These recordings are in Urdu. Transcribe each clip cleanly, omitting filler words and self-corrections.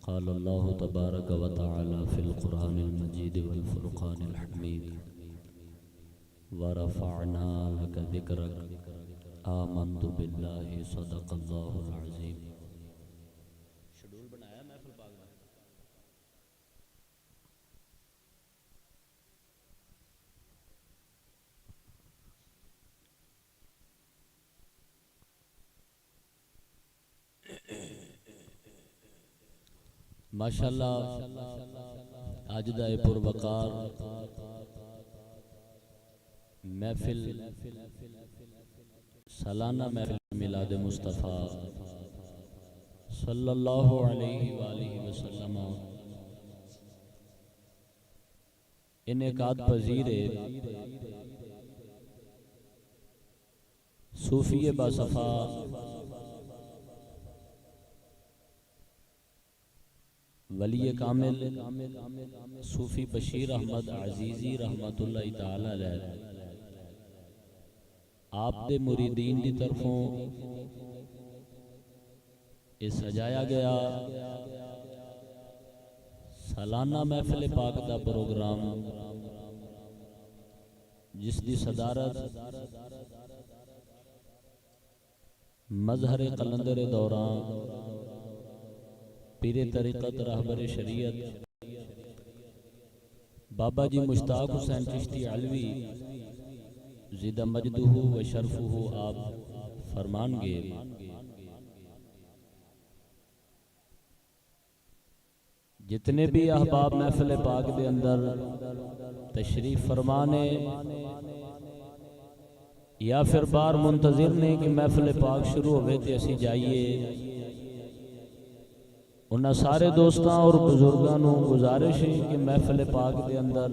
قال الله تبارك وتعالى في القرآن المجيد والفرقان الحميد ورفعنا لك ذكرك آمنت بالله صدق الله العظيم. شیڈول بنایا محفل پاک میں. ماشاءاللہ آج دا پروقار محفل سالانہ محفل میلاد مصطفیٰ صلی اللہ علیہ وآلہ وسلم انعقاد پذیر صوفی باصفا ولی کامل صوفی بشیر احمد عزیزی رحمت اللہ تعالی علیہ آپ دے مریدین دی طرفوں یہ سجایا گیا سالانہ محفل پاک دا پروگرام جس دی صدارت مظہر قلندر دوران پیر طریقت رہبر شریعت بابا جی مشتاق حسین چشتی علوی زیدہ مجدہ و شرفہ آپ فرمان گے. جتنے بھی احباب محفل پاک دے اندر تشریف فرمانے یا پھر بار منتظر نے کہ محفل پاک شروع ہوئے تھے اسی جائیے، انہاں سارے دوستاں اور بزرگانوں گزارش ہے کہ محفل پاک دے اندر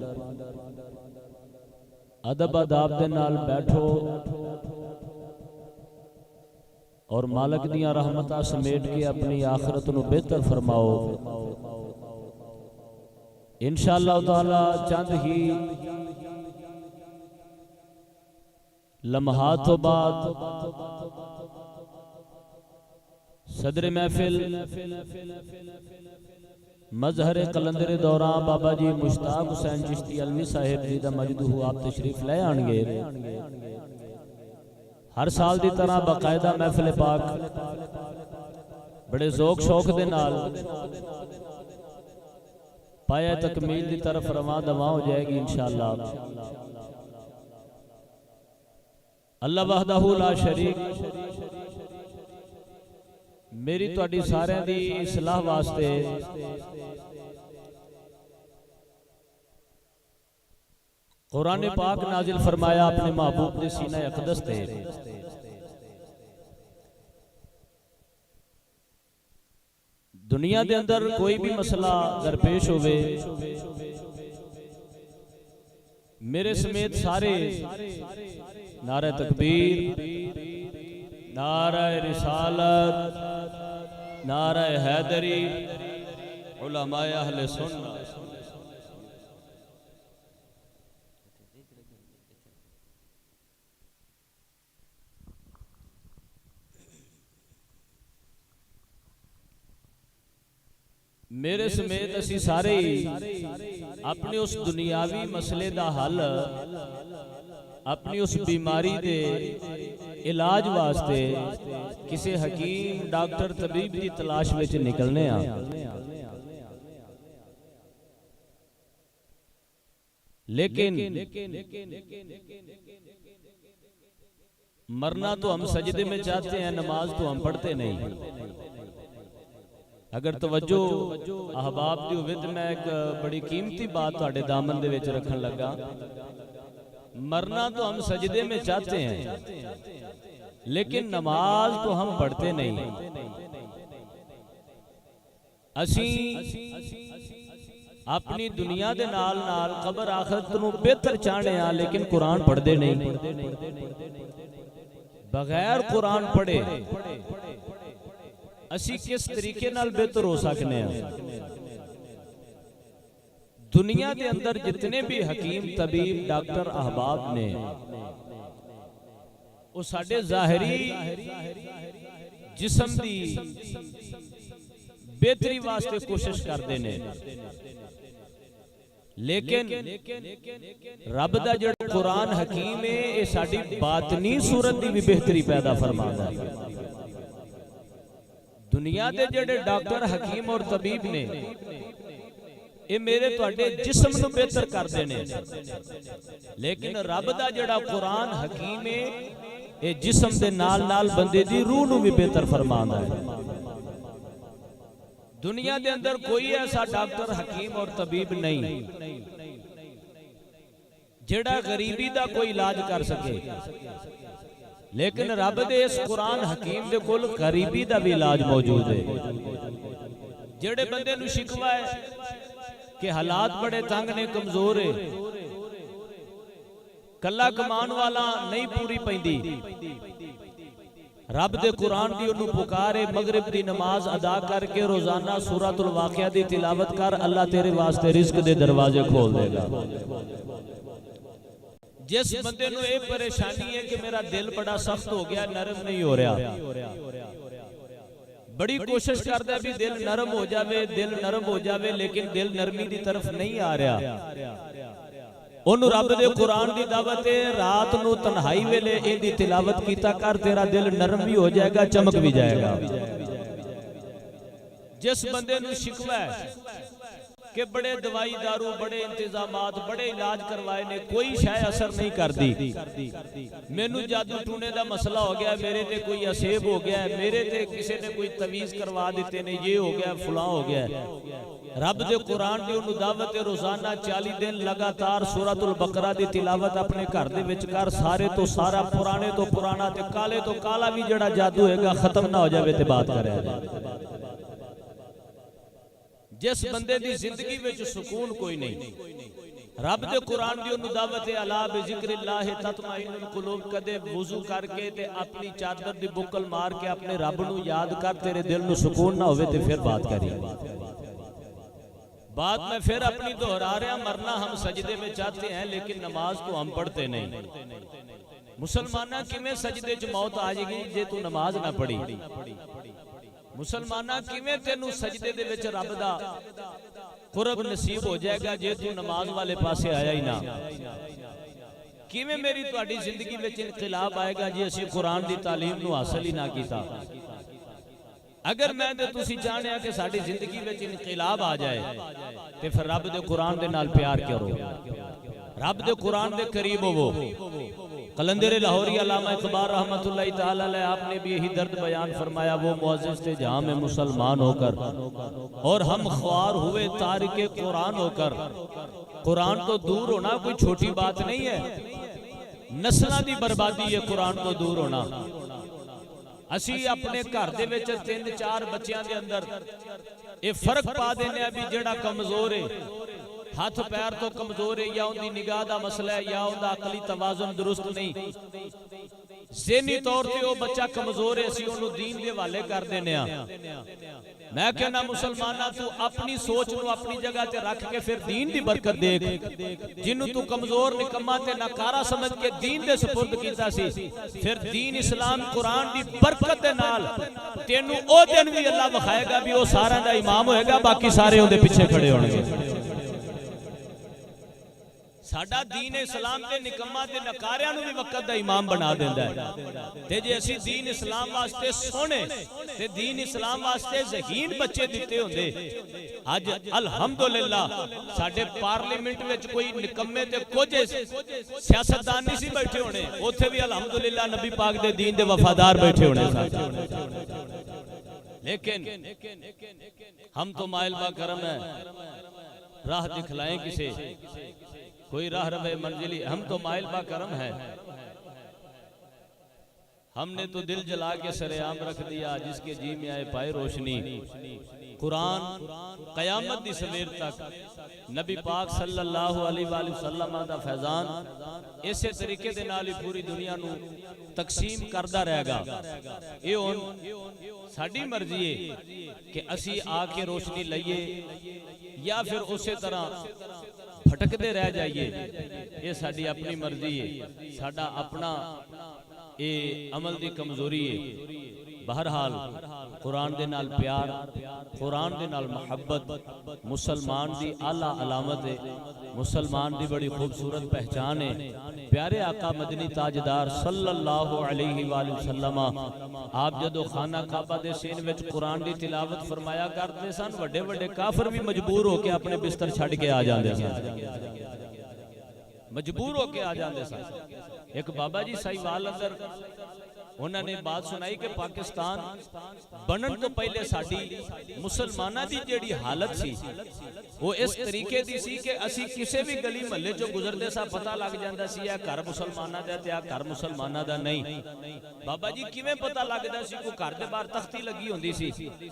ادب آداب دے نال بیٹھو اور مالک دیاں رحمتاں سمیٹ کے اپنی آخرت نو بہتر فرماؤ. انشاءاللہ تعالی چند ہی لمحات تو بعد صدر محفل مظہر قلندر دوران بابا جی مشتاق حسین چشتی علوی صاحب زیدہ مجدہ آپ تشریف لے آنگے. ہر سال دی طرح باقاعدہ محفل پاک بڑے ذوق شوق دے نال پایا تکمیل دی طرف رواں دواں ہو جائے گی انشاءاللہ. اللہ وحدہ لا شریک میری تواڈی سارے دی اصلاح واسطے قرآن پاک نازل فرمایا اپنے محبوب دے سینہ اقدس تے. دنیا دے اندر کوئی بھی مسئلہ درپیش ہوئے میرے سمیت سارے نعرہ تکبیر، نعرہ رسالت، نعرہ حیدری، علماء اہل سنت میرے سمیت اسی سارے اپنے اس دنیاوی مسئلے دا حل اپنی اس بیماری دے علاج واسطے کسی حکیم ڈاکٹر طبیب دی تلاش وچ نکلنے آ. لیکن مرنا تو ہم سجدے میں چاہتے ہیں، نماز تو ہم پڑھتے نہیں. اگر توجہ احباب دی ہوئے تو میں ایک بڑی قیمتی بات تواڈے دامن دے وچ رکھن لگا. مرنا تو ہم سجدے میں چاہتے ہیں لیکن نماز تو ہم پڑھتے نہیں. اسی اپنی دنیا دے نال نال قبر آخرت نو بہتر چاہنے ہاں لیکن قرآن پڑھ دے نہیں. بغیر قرآن پڑھے اسی کس طریقے نال بہتر ہو سکنے ہیں. دنیا دے اندر جتنے بھی حکیم طبیب ڈاکٹر احباب نے وہ ساڈے ظاہری جسم دی بہتری واسطے کوشش کرتے ہیں، لیکن رب دا جڑا قرآن حکیم ہے یہ ساری باطنی صورت دی بھی بہتری پیدا فرماتا ہے۔ دنیا دے جڑے ڈاکٹر حکیم اور طبیب نے یہ میرے تواڈے جسم نو بہتر کردے نے، لیکن رب دا جڑا قرآن حکیم ہے یہ جسم دے نال نال بندے دی روح نو بھی بہتر فرماندا ہے۔ دنیا دے اندر کوئی ایسا ڈاکٹر حکیم اور طبیب نہیں جڑا غریبی دا کوئی علاج کر سکے، لیکن رب دے اس قرآن حکیم دے کول غریبی دا بھی علاج موجود ہے۔ جڑے بندے نو شکوا ہے کہ حالات بڑے تنگ نے، کمزور ہے، کلا کمان والا نہیں پوری پیندی، رب دے قرآن دی انہوں پکارے، مغرب دی نماز ادا کر کے روزانہ سورۃ الواقعہ دی تلاوت کر، اللہ تیرے واسطے رزق دے دروازے کھول دے گا۔ جس بندے نو اے پریشانی ہے کہ میرا دل بڑا سخت ہو گیا، نرم نہیں ہو رہا، بڑی کوشش کرتا ہے بھی دل نرم ہو جاوے، دل نرم ہو جاوے، لیکن دل نرمی دی طرف نہیں آ رہا، انہوں رب دے قرآن دی دعوت ہے، رات نو تنہائی ویلے اے دی تلاوت کیتا کر، تیرا دل نرم بھی ہو جائے گا، چمک بھی جائے گا۔ جس بندے نو شکوہ ہے کہ بڑے دوائی دارو، بڑے انتظامات، بڑے علاج کروائے نے، کوئی شاید اثر نہیں کر دی، مینو جادو ٹونے دا مسئلہ ہو گیا، میرے تے کوئی اسیب ہو گیا ہے، میرے تے کسی نے کوئی تویز کروا دیتے نے، یہ ہو گیا، فلاں ہو گیا ہے، رب دے قرآن دی انہوں دعوت روزانہ 40 دن لگاتار سورۃ البقرہ دی تلاوت اپنے گھر دے وچ کر، سارے تو سارا، پرانے تو پرانا تے کالے تو کالا بھی جڑا جادو ہے گا ختم نہ ہو جاوے تے بات کرے جائے۔ جس بندے دی زندگی وچ سکون کوئی نہیں، رب دے قرآن دی انہوں دعوت الا بذکر اللہ تطمئن القلوب، کدے وضو کر کے تے اپنی چادر دی بکل مار کے اپنے رب نو یاد کر، تیرے دل نو سکون نہ ہوئے تے پھر بات کری۔ بات میں پھر اپنی دہرا رہا، مرنا ہم سجدے میں چاہتے ہیں لیکن نماز تو ہم پڑھتے نہیں۔ مسلمانہ کیویں سجدے چ موت آ جائے گی جے تو نماز نہ پڑھی؟ مسلمانہ کیویں تینوں سجدے دے وچ رب دا قرب نصیب ہو جائے گا جے تو نماز والے پاسے آیا ہی نہ؟ کیویں میری تہاڈی زندگی وچ انقلاب آئے گا جے اسی قرآن دی تعلیم نو حاصل ہی نہ کیتا؟ اگر میں تے تسی چاہنے ہیں کہ ساڈی زندگی وچ انقلاب آ جائے تے پھر رب دے قرآن دے نال پیار کرو، رب دے قرآن دے قریب ہو۔ قلندر لاہوری علامہ اقبال رحمت اللہ تعالی علیہ آپ نے بھی یہی درد بیان فرمایا، وہ معزز تھے جہاں میں مسلمان ہو کر، اور ہم خوار ہوئے تارک قرآن ہو کر۔ قرآن تو دور ہونا کوئی چھوٹی بات نہیں ہے، نسلہ دی بربادی ہے قرآن تو دور ہونا۔ اسی اپنے گھر دے وچ 3-4 بچیاں دے اندر اے فرق پا دینے ابھی جڑا کمزور ہے، ہاتھ پیر تو کمزور ہے، یا ان دی نگاہ دا مسئلہ ہے، یا ان دا عقلی توازن درست نہیں، ذہنی طور تے وہ بچہ کمزور ہے، اسی انہوں دین دے والے کر دینے ہیں۔ میں کہنا مسلمانہ تو اپنی سوچ نو اپنی جگہ تے رکھ کے پھر دین دی برکت دیکھ، جنہوں تو کمزور نکمہ تے ناکارہ سمجھ کے دین دے سپرد کیتا سی، پھر دین اسلام قرآن دی برکت دے نال تینوں او دن بھی اللہ بخائے گا بھی وہ سارا دا امام ہوئے گا، باقی سارے ہوں دے پیچھے کھڑے ہونے گے۔ ساڈا دین اسلام تے نکمہ تے نکاریاں نو بھی وقت دا امام بنا دیندا ہے، تے جے اسی دین اسلام واسطے سونے تے دین اسلام واسطے ذہین بچے دیتے ہوندے، اج الحمدللہ ساڈے پارلیمنٹ وچ کوئی نکمے تے کچھ سیاستدان نہیں سی بیٹھے ہونے، اوتھے بھی الحمدللہ نبی پاک دے دین دے وفادار بیٹھے ہونے ساتھ۔ لیکن ہم تو مائل با کرم ہے، راہ دکھلائیں کسے، کوئی راہ روے منزلی، ہم تو مائل با کرم ہے، ہم نے تو دل جلا کے سر عام رکھ دیا، جس کے جی میں آئے پائے روشنی۔ قرآن قیامت دی سویر تک نبی پاک صلی اللہ علیہ وآلہ وسلم دا فیضان اسے طریقے دے نالی پوری دنیا نو تقسیم کردہ رہے گا۔ یہ ان ساڑھی مرضی ہے کہ اسی آ کے روشنی لئیے یا پھر اسی طرح پھٹک دے رہ جائیے، یہ ساڑھی اپنی مرضی ہے، ساڑھا اپنا عمل دی کمزوری ہے۔ بہرحال قرآن دے نال پیار، قرآن دے نال محبت مسلمان دی اعلیٰ علامت ہے، مسلمان دی بڑی خوبصورت پہچان ہے۔ پیارے آقا مدنی تاجدار صلی اللہ علیہ وآلہ وسلم آپ جدو خانہ کعبہ دے سین وچ قرآن دی تلاوت فرمایا کرتے سن، وڈے وڈے کافر بھی مجبور ہو کے اپنے بستر چھڑ کے آ جاندے سن، مجبور ہو کے آ جاندے سن۔ ایک بابا جی سائیوال اندر انہوں نے بات سنائی کہ پاکستان بنن تو پہلے ساڑی مسلمانہ دی جیڑی حالت سی وہ اس طریقے دی سی کہ اسی کسے بھی گلی محلے جو گزر دے سا پتہ لگ جاندہ سی یا گھر مسلمانہ دا یا گھر مسلمانہ دا نہیں۔ بابا جی کیویں پتہ لگ دا سی کو گھر دے باہر تختی لگی ہوندی سی؟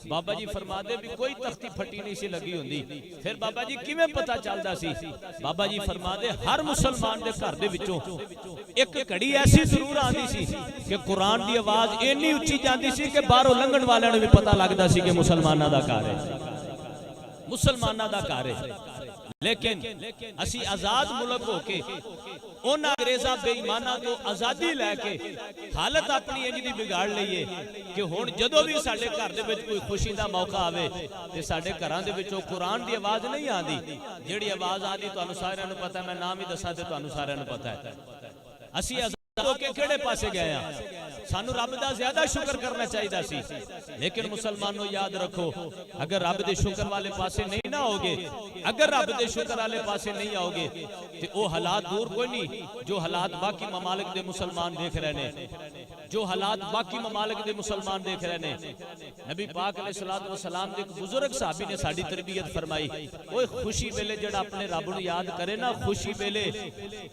بابا جی فرما دے بھی کوئی تختی پھٹی نہیں سی لگی ہوندی۔ پھر بابا جی کیویں پتہ چلدا سی؟ بابا جی فرما دے ہر مسلمان دے گھر دے وچوں ایک گھڑی ایسی ضرور آندی سی کہ قرآن دی آواز اینی اچھی جاندی سی کہ باہروں لنگن والے نے بھی پتہ لگدا سی کہ مسلمانہ دا گھر ہے، مسلمانہ دا گھر ہے۔ لیکن اسی آزاد ملک ہو کے ان انگریزاں بے ایمانہ تو آزادی لے کے حالت اپنی انج دی بگاڑ لئیے کہ ہن جدو بھی ساڑھے گھر دے وچ کوئی خوشی دا موقع آوے تے ساڑھے گھراں دے وچوں قرآن دی آواز نہیں آندی، جیڑی آواز آندی تو انو سارے انو پتہ ہے، میں نام ہی دسا تے تو انو سارے انو پتہ ہے۔ اسی آزاد ہو کے کیڑے پاسے گئے ہیں؟ سانو رب دا زیادہ شکر کرنا چاہیے دا سی، لیکن مسلمانوں یاد رکھو اگر رب دے شکر والے پاسے نہیں نہ ہوگے، اگر رب دے شکر والے پاسے نہیں آؤگے تو وہ حالات دور کوئی نہیں جو حالات باقی ممالک دے مسلمان دیکھ رہے ہیں، جو حالات باقی ممالک دے مسلمان دیکھ رہے ہیں۔ نبی پاک علیہ السلام دے بزرگ صحابی نے ساڑی تربیت فرمائی، وہ خوشی ویلے جڑا اپنے رب نو یاد کرے نا، خوشی ویلے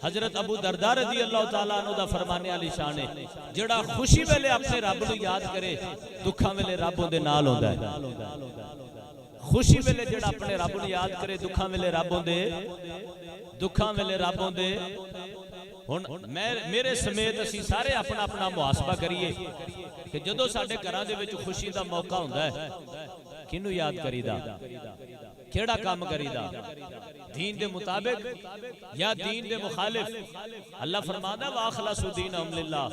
حضرت ابو درداء رضی اللہ تعالیٰ عنہ دا فرمانے علی شان ہے، جڑا خوشی ویلے اپنے رب نو یاد کرے دکھاں ویلے رب دے نال ہوندا ہے۔ خوشی ویلے جڑا اپنے رب نو یاد کرے دکھاں ویلے رب ہوندے۔ میرے سمیت اسی سارے اپنا اپنا محاسبہ کریے کہ جدو ساڑھے گھراں دے وچ خوشی دا موقع ہوندا ہے کینو یاد کریدا، کیڑا کام کریدا، دین دے مطابق یا دین دے مخالف؟ اللہ فرماتا ہے وَأَخْلَصُوا دِينَهُمْ لِلَّهِ،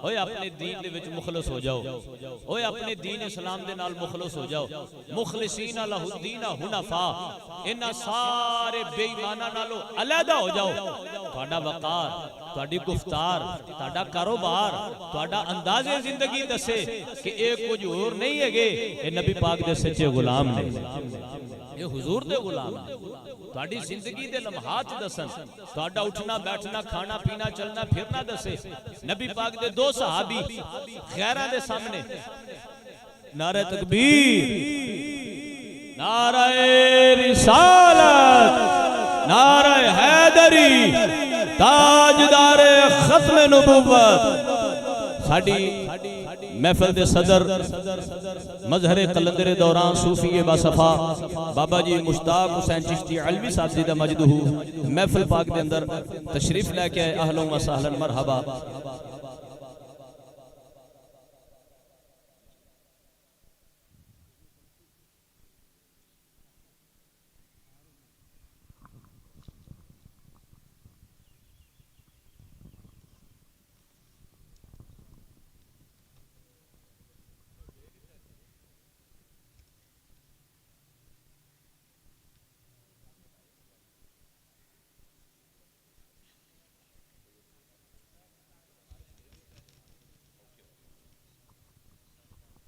اوے اپنے دین دے وچ مخلص ہو جاؤ، اوے اپنے دین اسلام دے نال مخلص ہو جاؤ، مخلصین لہ الدین حنفاء، انہاں سارے بے ایماناں نالوں علیحدہ ہو جاؤ۔ تہاڈا وقار، تہاڈی گفتار، تہاڈا کاروبار، تہاڈا انداز زندگی دسے کہ ایک کچھ اور نہیں ہے گے، اے نبی پاک دے سچے غلام نے، یہ حضور دے غلام ہے۔ تہاڈی زندگی دے لمحات دسن، تہاڈا اٹھنا بیٹھنا کھانا پینا چلنا پھرنا دسے۔ نبی پاک دے دو صحابی غیراں دے سامنے نعرہ تکبیر، نعرہ رسالت، نعرہ حیدری، تاجدار ختم نبوت، ساڑی محفل دے صدر مظہر قلندر دوران صوفی باصفا بابا جی مشتاق حسین چشتی علوی صاحب زیدہ مجدہ محفل پاک دے اندر تشریف لے کے اہلوں و سہلا مرحبا۔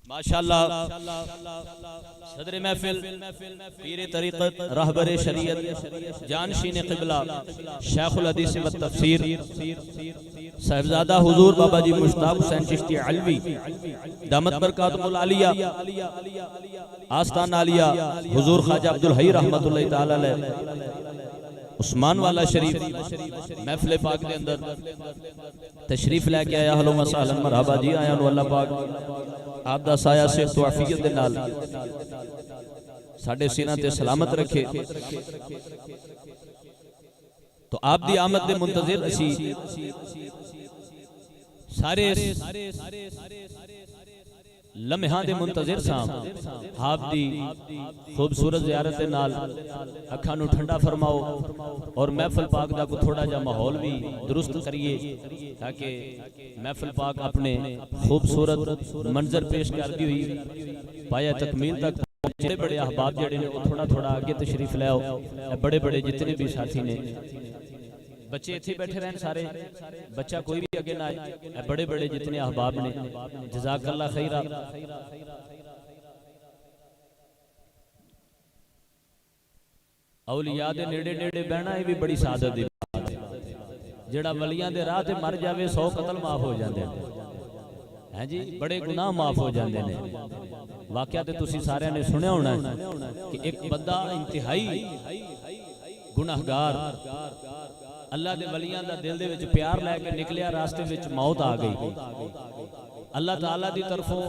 ماشاءاللہ صدر محفل پیر طریقت رہبر شریعت جانشین قبلہ شیخ الحدیث و تفسیر صاحبزادہ حضور بابا جی مشتاق حسین چشتی علوی دامت برکاتہ العالیہ آستان عالیہ حضور خواجہ عبدالحی رحمت اللہ تعالی علیہ عثمان والا شریف محفل پاک دے اندر تشریف لے کے آیا، اہلا و سہلا مرحبا جی آیا انو اللہ پاک آپ دا سایہ سے تو عفیت دے نال ساڑھے سینہ تے سلامت رکھے۔ تو آپ دی آمد دے منتظر اسی سارے لمحاں دے منتظر ساں آپ دی خوبصورت زیارت دے نال اکھاں نو ٹھنڈا فرماؤ اور محفل پاک دا کو تھوڑا جا ماحول بھی درست کریے تاکہ محفل پاک اپنے خوبصورت منظر پیش کر دی ہوئی پایا تکمیل تک بڑے بڑے احباب جڑے نے وہ تھوڑا تھوڑا آگے تشریف لے آؤ. بڑے بڑے جتنے بھی ساتھی نے بچے ایتھے بیٹھے رہن سارے بچہ کوئی بھی آگے نہ آئے. بڑے بڑے جتنے احباب نے جزاک اللہ خیرہ. اولیاء دے نیڑے نیڑے بہنا یہ بھی بڑی سعادت دی بات ہے. جڑا ولیاں دے راہ تے مر جاوے 100 قتل معاف ہو جاندے ہیں جی, بڑے گناہ معاف ہو جاندے نے. واقعہ تے تسی سارے نے سنیا ہونا ہے کہ ایک بندہ انتہائی گناہگار اللہ دے ولیاں دا دل دے وچ پیار لے کے نکلیا, راستے وچ موت آ گئی. اللہ تعالیٰ دی طرفوں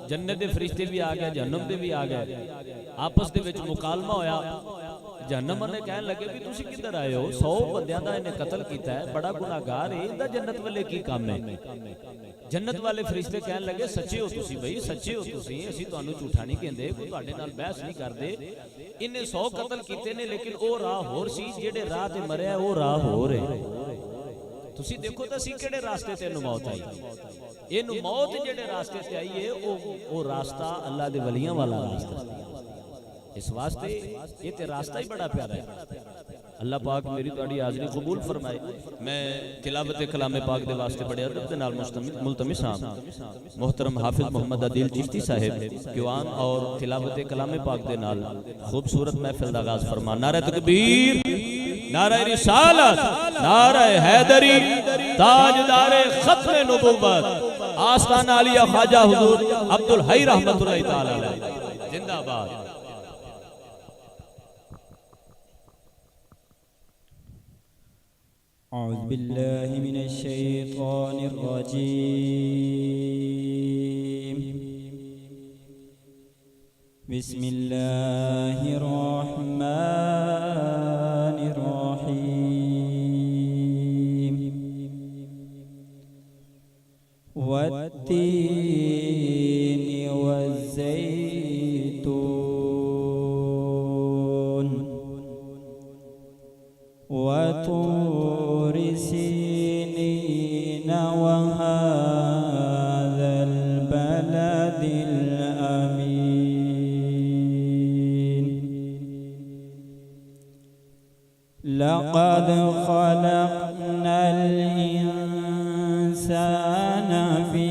جنت دے فرشتے بھی آ گئے, جہنم دے بھی آ گئے. آپس دے وچ مکالمہ ہویا. جہنم نے کہنے لگے بھی تسی کدھر آئے ہو, 100 بندیاں دا انہیں قتل کیتا ہے, بڑا گناہگار ہے, اندا جنت والے کی کام ہے. جنت والے فرشتے کہنے لگے سچے ہو تسی بھئی, سچے ہو تسی, اسی تانوں جھوٹا نہیں کہندے, کوئی تہاڈے نال بحث نہیں کردے. انہیں 100 قتل کیتے نے لیکن او راہ ہور سی, جڑے راہ تے مریا او راہ ہور ہے. تسی دیکھو تے سی کیڑے راستے تے نو موت آئی. اینو موت جڑے راستے تے آئی ہے او راستہ اللہ دے ولیاں والا راستہ. اس واسطے یہ تے راستہ ہی بڑا پیارا ہے. اللہ پاک میری تہاڈی حاضری قبول فرمائے. میں تلاوت کلام پاک دے واسطے بڑے ادب دے نال ملتمس ہاں محترم حافظ محمد عادل چشتی صاحب قیام اور تلاوت کلام پاک دے نال خوبصورت محفل دا آغاز فرمان. نعرہ تکبیر, نعرہ رسالت, نعرہ حیدری, تاجدار ختم نبوت, آستانہ علیہ خواجہ حضور عبدالحی رحمت اللہ تعالی علیہ زندہ باد. أعوذ بالله من الشيطان الرجيم. بسم الله الرحمن الرحيم. والتين والزيتون وطور سينين وهذا البلد الأمين. لقد خلقنا الإنسان في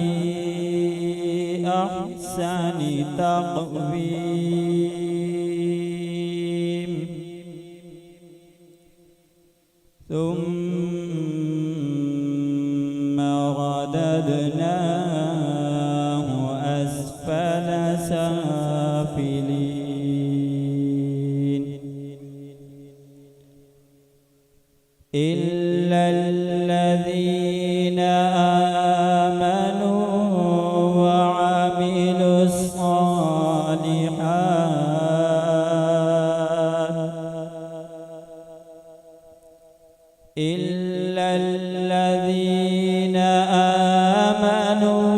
أحسن تقويم ثم رددناه أسفل سافلين إلا الذين آمنوا وعملوا الصالحات إلا الذين آمنوا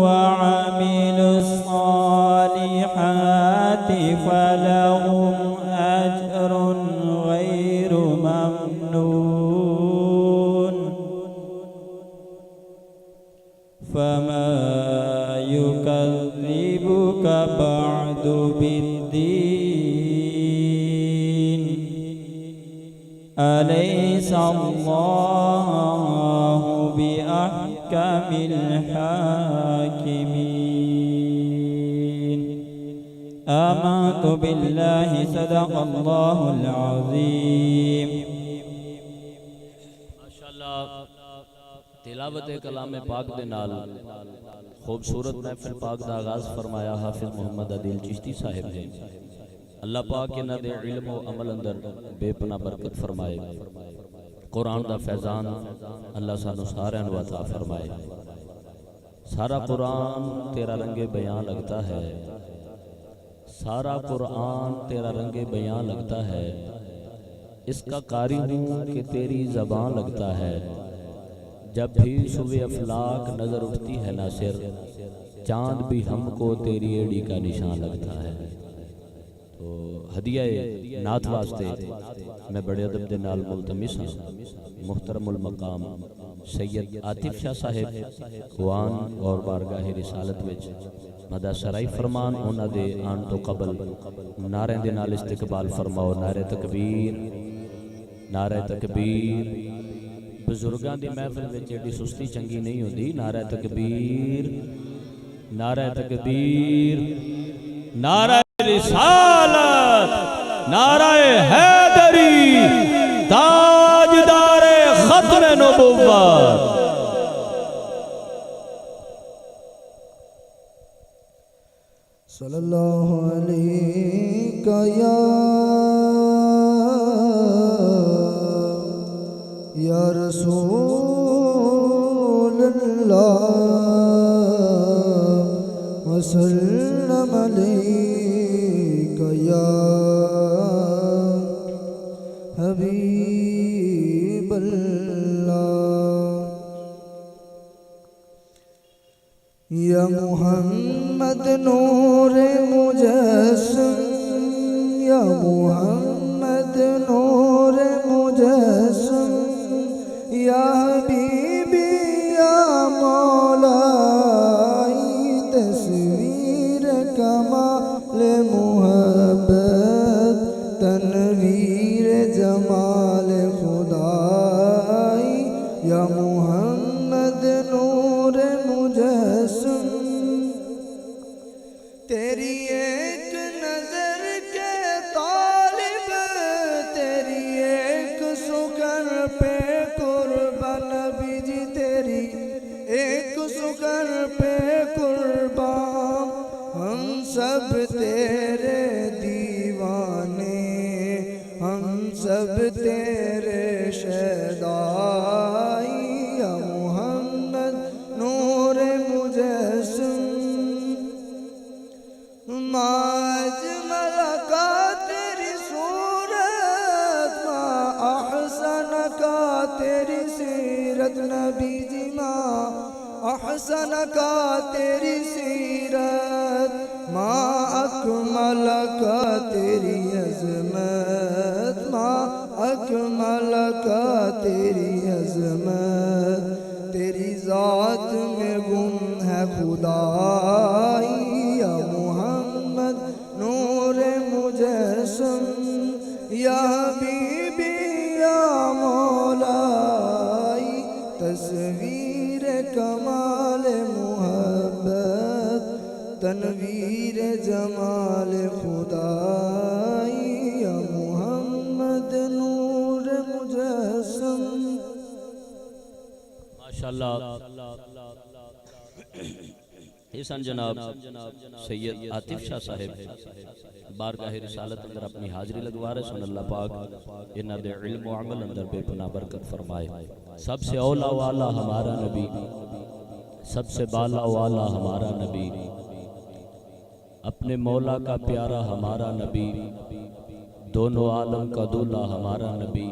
وعملوا الصالحات فلهم أجر غير ممنون. فما يكذبك بعد بالدين أليس الله بأحكم الحاكمين. آمنت بالله صدق الله العظيم. ماشاءاللہ تلاوت کلام پاک دے نال خوبصورت محفل پاک دا آغاز فرمایا حافظ محمد عادل چشتی صاحب نے. اللہ پاک انہاں دے علم و عمل اندر بے پناہ برکت فرمائے. قرآن دا فیضان اللہ سانو سارے نو عطا فرمائے. سارا قرآن تیرا رنگ بیان لگتا ہے, سارا قرآن تیرا رنگ بیان لگتا ہے. اس کا قاری ہوں کہ تیری زبان لگتا ہے. جب بھی صبح افلاک نظر اٹھتی ہے ناصر چاند بھی ہم کو تیری ایڑی کا نشان لگتا ہے۔ تو ہدیہ نعت واسطے میں بڑے ادب دے نال ملتمس ہاں محترم المقام سید عاطف شاہ صاحب قوان اور بارگاہ رسالت وچ مدہ سرائی فرمان انہاں دے آن تو قبل نعرے دے نال استقبال فرماؤ۔ نعرہ تکبیر، نعرہ تکبیر۔ بزرگاں دی محفل وچ ایڈی سستی چنگی نہیں ہوندی۔ نعرہ تکبیر، نعرہ تکبیر، نعرہ رسالت، نعرہ حیدری، تاجدار ختم نبوت۔ صلی اللہ علیہ یا رسول اللہ وسلم علیک یا حبیب اللہ یا محمد نور مجسم، یا محمد نور مجسم، یا حبیبی یا مولائی تصویر کمال محبت تنویر جمال خدائی یا محمد نور مجسم۔ تیری ایک نظر کے طالب، تیری ایک سکن پہ قربان نبی جی، تیری ایک سکن پہ قربان، ہم سب تیرے دیوانے، ہم سب تیرے شیدائی یا محمد نور مجسم۔ ما اجمل کا تیری صورت، ما احسن کا تیری سیرت نبی جی، ما احسن کا تیری سیرت، ما اکمل کا تیری عظمت، ما اکمل کا تیری عظمت، تیری ذات میں گم ہے خدائی یا محمد نور مجسم، یا حبیبی یا مولائی تصویر کمال محبت تنویر جمال خدائی یا محمد نور مجسم۔ ماشاءاللہ حسن جناب سید عاطف شاہ صاحب بارگاہ رسالت اندر اپنی حاضری لگوا رہے سن۔ اللہ پاک انہاں دے علم و عمل اندر بے پناہ برکت فرمائے۔ سب سے اولا و اعلیٰ ہمارا نبی، سب سے بالا و اعلیٰ ہمارا نبی، اپنے مولا کا پیارا ہمارا نبی، دونوں عالم کا دولہ ہمارا نبی،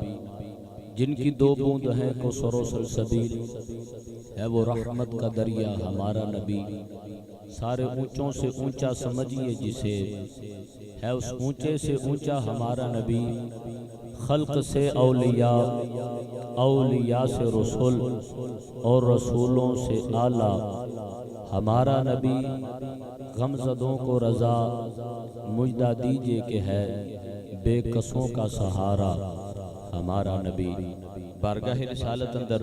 جن کی دو بوند ہیں کوثر و سلسبیل، ہے وہ رحمت کا دریا ہمارا نبی۔ سارے اونچوں سے اونچا سمجھیے جسے، ہے اس اونچے سے اونچا ہمارا نبی۔ خلق سے اولیاء، اولیاء سے رسول، اور رسولوں سے اعلیٰ ہمارا نبی۔ غمزدوں کو رضا مجدہ دیجئے کہ ہے بے کسوں کا سہارا ہمارا نبی۔ بارگاہ رسالت اندر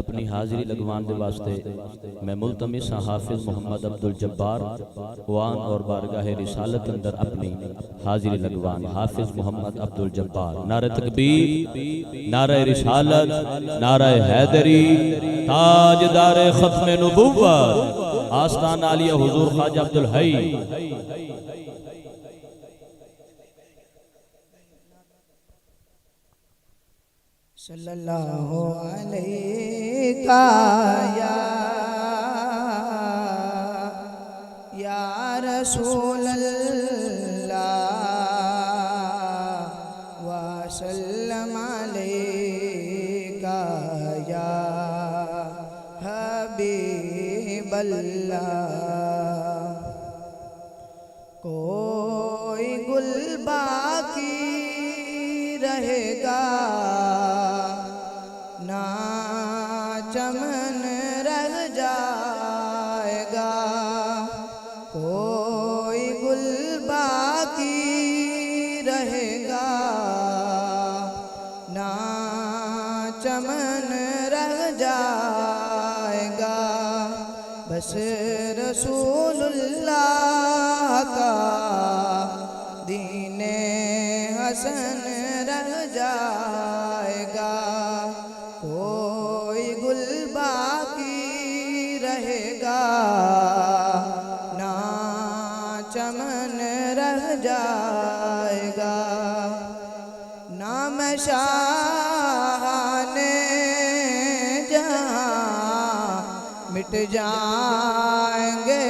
اپنی حاضری لگوان دے واسطے میں ملتمس ہاں حافظ محمد عبدالجبار قوان اور بارگاہ رسالت اندر اپنی حاضری لگوان حافظ محمد عبدالجبار۔ نعرہ تکبیر، نعرہ رسالت، نعرہ حیدری، تاجدار ختم نبوت، آستان عالیہ حضور خواجہ عبدالحی۔ صلی اللہ علیہ یا رسول اللہ وسلم علیک یا حبیب اللہ۔ رہے گا نہ چمن رہ جائے گا کوئی گل باقی رہے گا نہ چمن رہ جائے گا بس رسول اللہ کا دین حسن رہ جائے گا کوئی گل باقی رہے گا نہ چمن رہ جائے گا نام شاہان جہاں مٹ جائیں گے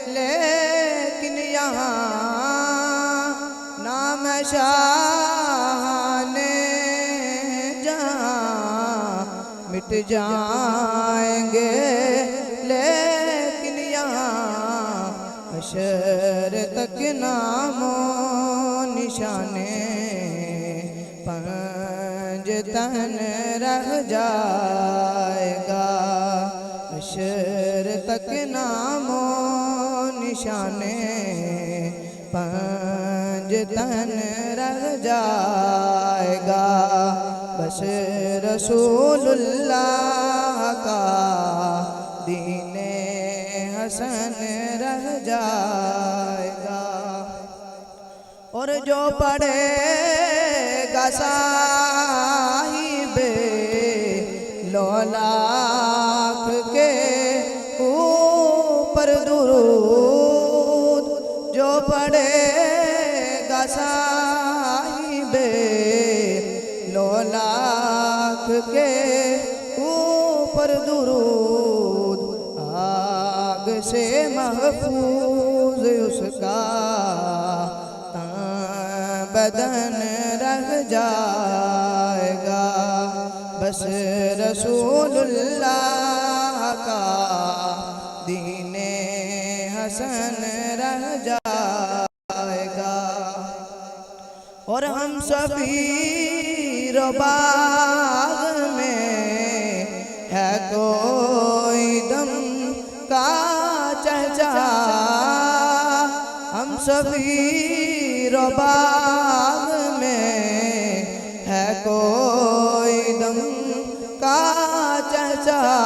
لیکن یہاں نام شاہان جہاں مٹ جائیں گے لیکن یہاں حشر تک نام و نشانے پنج تن رہ جائے گا حشر تک نام و نشانے پنج تن رہ جائے گا بس رسول اللہ کا دین حسن رہ جائے گا اور جو پڑھے گا صاحب لولاک کے اوپر درود جو پڑھے گا صاحب لولاک کے اوپر درود آگ سے محفوظ اس کا بدن رہ جائے گا بس رسول اللہ کا دین حسن رہ جائے گا اور ہم سفیر باغ میں ہے کوئی دم کا چہچہا ہم سفیر باغ میں ہے کوئی دم کا چہچہا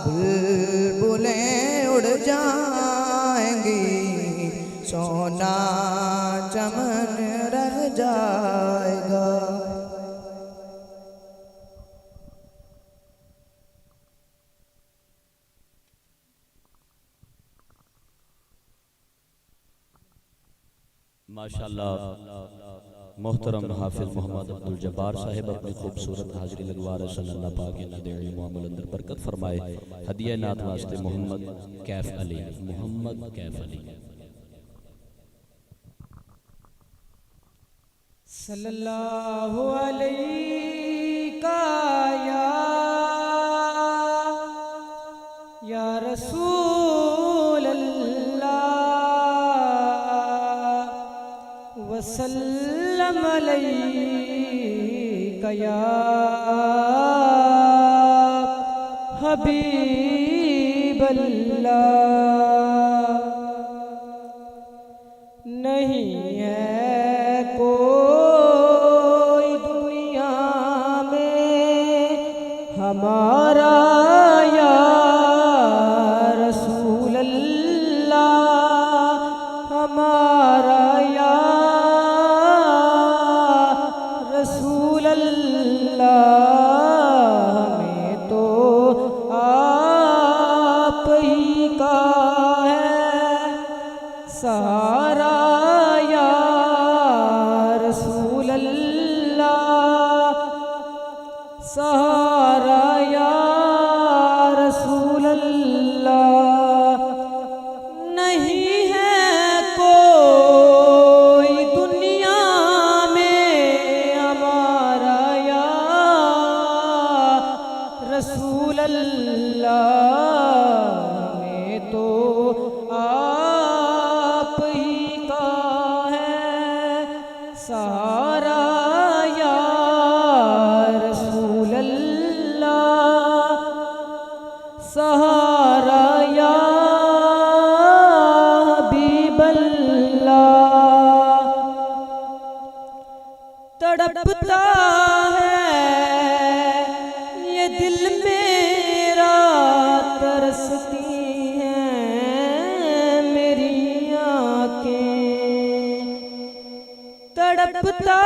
بلبلیں اڑ جائیں گی سونا چمن رہ جائے گا ماشاءاللہ محترم حافظ محمد عبدالجبار صاحب اپنی خوبصورت حاضری لگوا رہے صلی اللہ پاک نادے علی معامل اندر برکت فرمائے ہدیہ نعت واسطے محمد کیف علی صلی اللہ علیہ یا رسول اللہ وسلم علیک یا حبیب اللہ نہیں ہے کوئی دنیا میں ہمارا یا رسول اللہ ہمارا یا رسول اللہ ہمیں تو آپ ہی کا ہے سہارا یا رسول اللہ سہارا یا رسول اللہ نہیں ہے کوئی دنیا میں ہمارا یا رسول اللہ ہمیں تو آپ ہی کا ہے سہارا تڑپتا ہے یہ دل میرا، ترستی ہیں میری آنکھیں، تڑپتا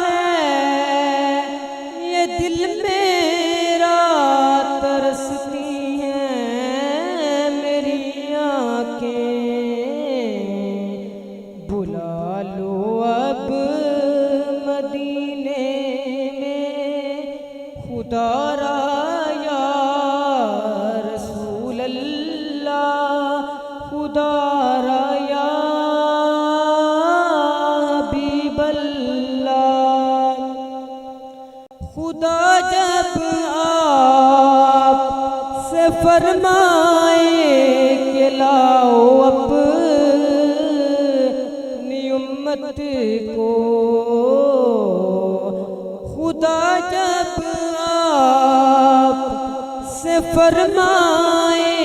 ہے یہ دل میرا، ترستی ہیں میری آنکھیں، بلا لو اب مدینے میں خدا را یا رسول اللہ، خدا را یا حبیب اللہ، خدا جب آپ سے فرمائے کہ لاؤ اپنی امت کو، خدا جب آپ سے فرمائے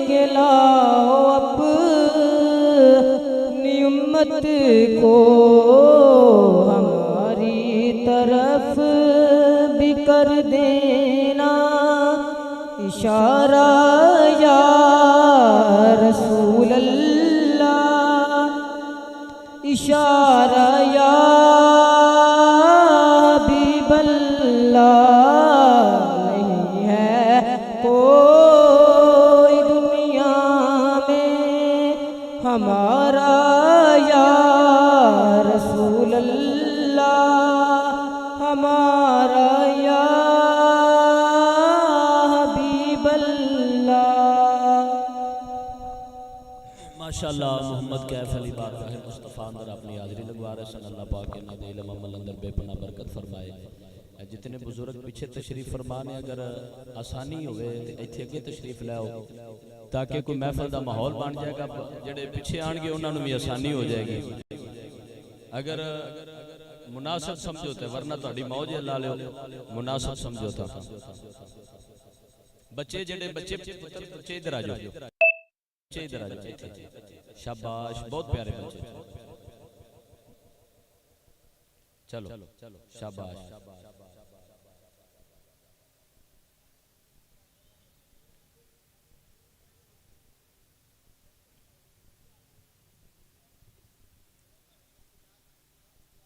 کہ لاؤ اپنی امت کو، ہماری طرف بھی کر دینا اشارہ یا رسول اللہ، اشارہ یا حبیب اللہ، نہیں ہے کوئی دنیا میں ہمارا یا رسول اللہ، ہمارا یا حبیب اللہ۔ ماشاءاللہ محمد کیف علی بارگاہ مصطفیٰ اندر اپنی حاضری لگوا رہے ہیں، اللہ پاک کے نادے علم عمل اندر بے پناہ برکت فرمائے۔ جتنے بزرگ پیچھے تشریف فرمانے اگر آسانی ہوئے تو ایتھے اگے تشریف لے آؤ تاکہ کوئی محفل دا ماحول بن جائے گا، جڑے پیچھے آن گے انہوں نے بھی آسانی ہو جائے گی، اگر مناسب سمجھوتے ورنہ تہاڈی موج لا لیو، مناسب سمجھوتا بچے جڑے بچے بچے ادھر آ جاؤ، بچے ادھر آ جاؤ، شاباش، بہت پیارے بچے، چلو شاباش۔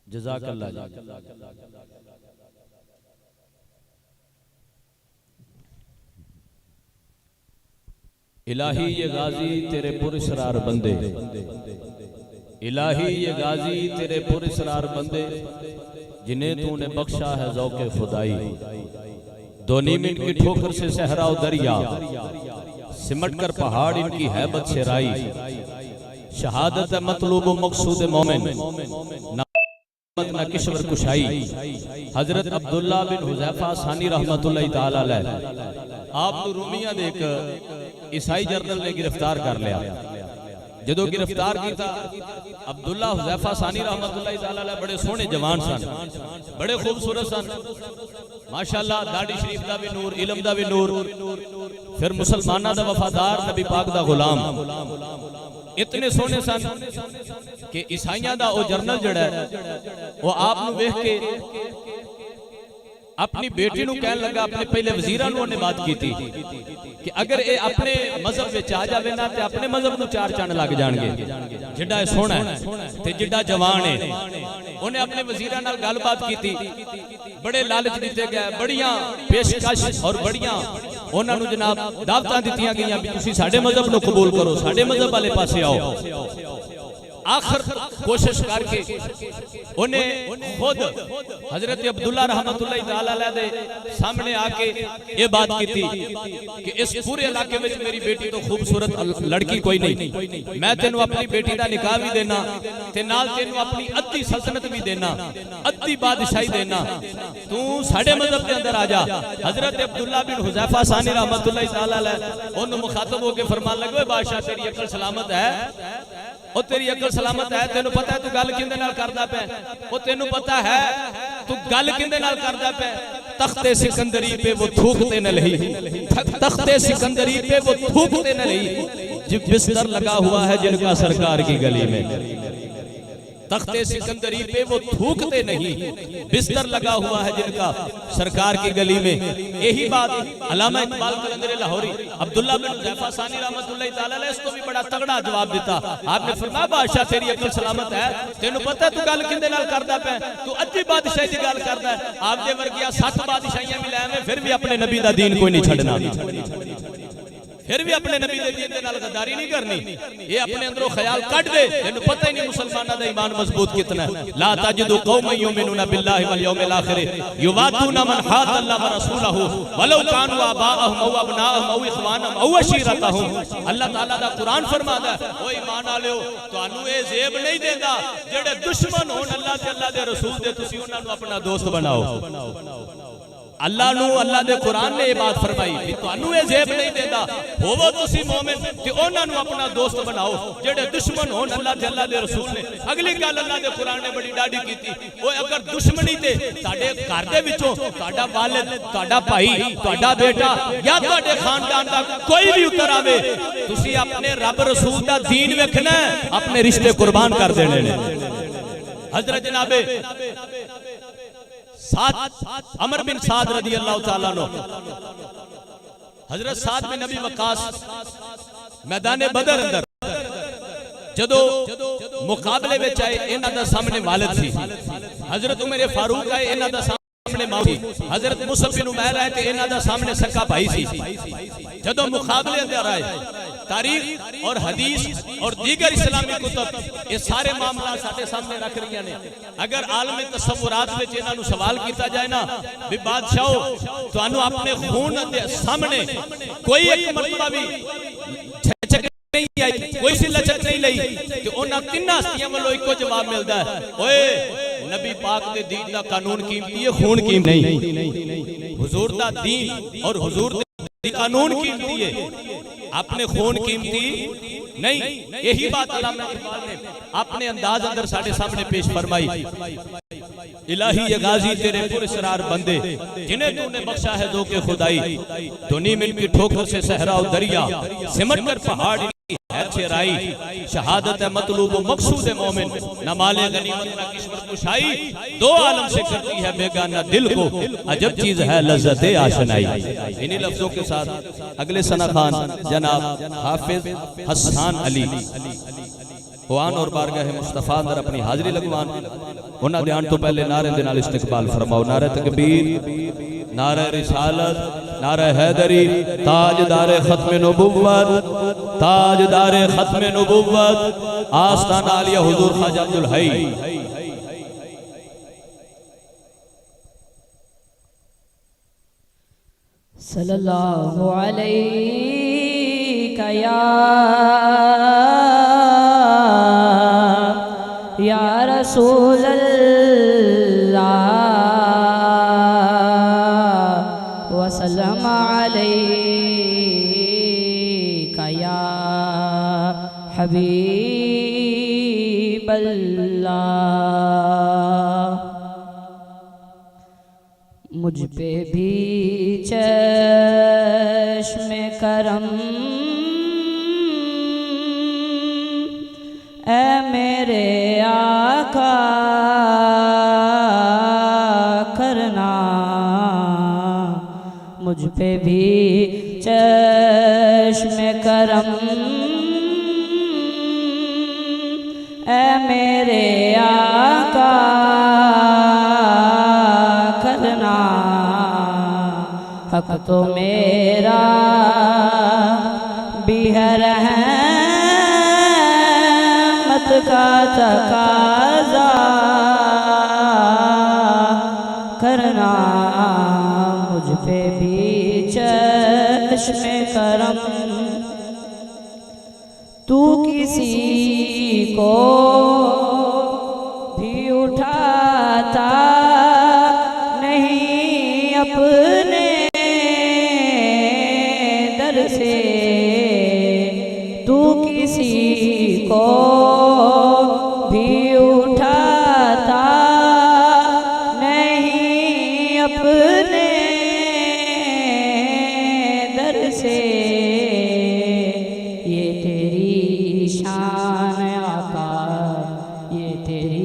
جزاک اللہ جی۔ الہی یہ غازی تیرے پراسرار بندے، الہی یہ غازی تیرے پراسرار بندے، جنہیں تو نے بخشا ہے ذوق خدائی، دو منٹ کی ٹھوکر سے صحرا و دریا، سمٹ کر پہاڑ ان کی ہیبت سے رائی، شہادت ہے مطلوب و مقصود مومن، نہ کشور کشائی۔ حضرت عبداللہ بن حذیفہ ثانی رحمت اللہ تعالی علیہ آپ کو رومیہ دیکھ عیسائی جرنل نے گرفتار کر لیا، جدو گرفتار کی تھا عبداللہ حذیفہ ثانی رحمت اللہ تعالی علیہ بڑے سونے جوان سن، بڑے خوبصورت سن، ماشاءاللہ داڑھی شریف دا بھی نور، علم دا بھی نور، پھر مسلمانہ دا وفادار، نبی پاک دا غلام، اتنے سونے سن کہ عیسائیاں دا او جرنل جڑا ہے وہ آپ نو ویکھ کے اپنی بیٹی نو کہنے لگا، اپنے پہلے وزیران نو نے بات کی تھی کہ اگر اے اپنے مذہب وچ آ جاوے نا تے اپنے مذہب نو چار چاند لگ جان گے، جڑا اے سونا ہے تے جڑا جوان ہے۔ انہیں اپنے وزیران نال گل بات کی تھی، بڑے لالچ دیتے گئے، بڑیاں پیشکش اور بڑیاں انہاں نو جناب دعوتاں دتیاں گئیاں بھی تسی ساڈے مذہب نو قبول کرو، ساڈے مذہب والے پاسے آؤ۔ آخر کوشش کر کے انہیں خود حضرت عبداللہ رحمت اللہ تعالی علیہ دے سامنے آکے یہ بات کی تھی کہ اس پورے علاقے میں میری بیٹی تو خوبصورت لڑکی کوئی نہیں، میں تینوں اپنی بیٹی دا نکاح بھی دینا تے نال تینوں اپنی ادھی سلطنت بھی دینا، ادھی بادشاہی دینا، تو ساڑھے مذہب کے اندر آجا۔ حضرت عبداللہ بن حذیفہ ثانی رحمت اللہ تعالی علیہ انہوں مخاطب ہو کے فرمان لگے، بادشاہ تیری عقل سلامت ہے، او تیری عقل سلامت ہے، تینوں پتہ ہے تو گل کندے نال کردا پے، او تینوں پتہ ہے تو گل کندے نال کردا پے، تخت سکندری پہ وہ تھوکتے نہ لہی، تخت سکندری پہ وہ تھوکتے نہ لہی، جب بستر لگا ہوا ہے جن کا سرکار کی گلی میں۔ تخت سکندری پہ وہ تھوکتے نہیں، بستر لگا ہوا ہے جن کا سرکار کی گلی میں. یہی بات علامہ اقبال قلندر لاہوری عبداللہ بن حذیفہ ثانی رحمۃ اللہ تعالی علیہ اس کو بھی بڑا تگڑا جواب دیتا. آپ نے فرمایا بادشاہ تیری عقل سلامت ہے، تینوں پتہ ہے تو گل کندے نال کردا پے، تو اجی بادشاہی دی گل کردا ہے. آپ دے ورگیا 7 بادشاہیاں بھی لے پھر بھی اپنے نبی دا دین کوئی نہیں چھڈنا، پھر بھی اپنے نبی دے دین دے نال غداری نہیں کرنی. یہ اپنے اندروں خیال کٹ دے، تینوں پتہ ہی نہیں مسلماناں دا ایمان مضبوط کتنا ہے. لا تجد قوما یؤمنون باللہ والیوم الاخر یوادون من حاد اللہ ورسولہ ولو كانوا آباءهم او ابناءهم او اخوانهم او عشیرتهم. اللہ تعالیٰ دا قرآن فرماتا ہے او ایمان والےو تانوں اے زیب نہیں دیندا جڑے دشمن ہون اللہ تے اللہ دے رسول دے تسی انہاں نو اپنا دوست بناؤ. اللہ نو اللہ دے قرآن نے یہ بات فرمائی کہ تانوں اے زیب نہیں دیندا ہوو تسی مومن تے انہاں نو اپنا دوست بناؤ جڑے دشمن ہون اللہ تے اللہ دے رسول نے. اگلی گل اللہ دے قرآن نے بڑی ڈاڈی کیتی، او اگر دشمنی تے تہاڈے گھر دے وچوں تہاڈا والد، تہاڈا بھائی، تہاڈا بیٹا یا تہاڈے خاندان دا کوئی بھی اتر آوے، تسی اپنے رب رسول دا دین ویکھنا ہے، اپنے رشتے قربان کر دینے نے. حضرت جناب عمر بن سعد رضی اللہ تعالیٰ عنہ، حضرت سعد بن نبی وقاص میدان بدر اندر جدو مقابلے میں چاہے انہاں دا سامنے والد سی، حضرت عمر فاروق آئے انہاں دا سامنے ماں سی، حضرت مصعب بن عمیر آئے تے انہاں دا سامنے سکا بھائی سی. جدو مقابلے اندر آئے تاریخ اور حدیث اور دیگر اسلامی کتب یہ سارے معاملات ساڈے سامنے رکھ رہی ہیں. اگر عالم تصورات میں انہاں نو سوال کیتا جائے نا بھی بادشاہو تانوں اپنے خون دے سامنے کوئی ایک مرتبہ بھی جھجک نہیں آئی، کوئی سی لچک نہیں لئی، کہ انہاں تیناں ہستیاں والوں ایک کو جواب ملدا ہے اوئے نبی پاک دے دین دا قانون قیمتی ہے، خون قیمتی نہیں. حضور دا دین اور حضور دے قانون قیمتی ہے، اپنے خون قیمتی نہیں. یہی بات علامہ اقبال نے اپنے انداز اندر ساڑھے سامنے پیش فرمائی. الہی یہ غازی تیرے پر اسرار بندے جنہیں تو نے بخشا ہے دو کے خدائی، دنی من کی ٹھوکر سے صحرا و دریا سمٹ کر پہاڑ ہے چہرائی، شہادت ہے مطلوب و مقصود مومن، نہ مال غنیمت نہ کشمت کشائی، دو عالم سے کرتی ہے بیگانہ دل کو عجب چیز ہے لذت آشنائی. انہی لفظوں کے ساتھ اگلے ثنا خان جناب حافظ حسان علی قوان اور بارگاہ مصطفیٰ اندر اپنی حاضری لگوان. انہاں دیان تو پہلے نعرے دے نال استقبال فرماؤ. نعرہ تکبیر، نعرہ رسالت، نعرہ حیدری، تاجدار ختم نبوت، تاجدار ختم نبوت، آستان عالیہ حضور خواجہ عبدالحی. صلی اللہ علیہ یا رسول اللہ وسلم علیک یا حبیب اللہ. مجھ پہ بھی چشم کرم اے میرے آقا کرنا، مجھ پہ بھی چشم کرم اے میرے آقا کرنا. حق تو میرا بھی ہے رحمت کا تقاضا کرنا، مجھ پہ بھی چشم کرم. تو کسی کو بھی اٹھاتا نہیں اپنے در سے، تو کسی کو بھی اٹھاتا نہیں اپنے در سے. یہ تیری شان آقا، یہ تیری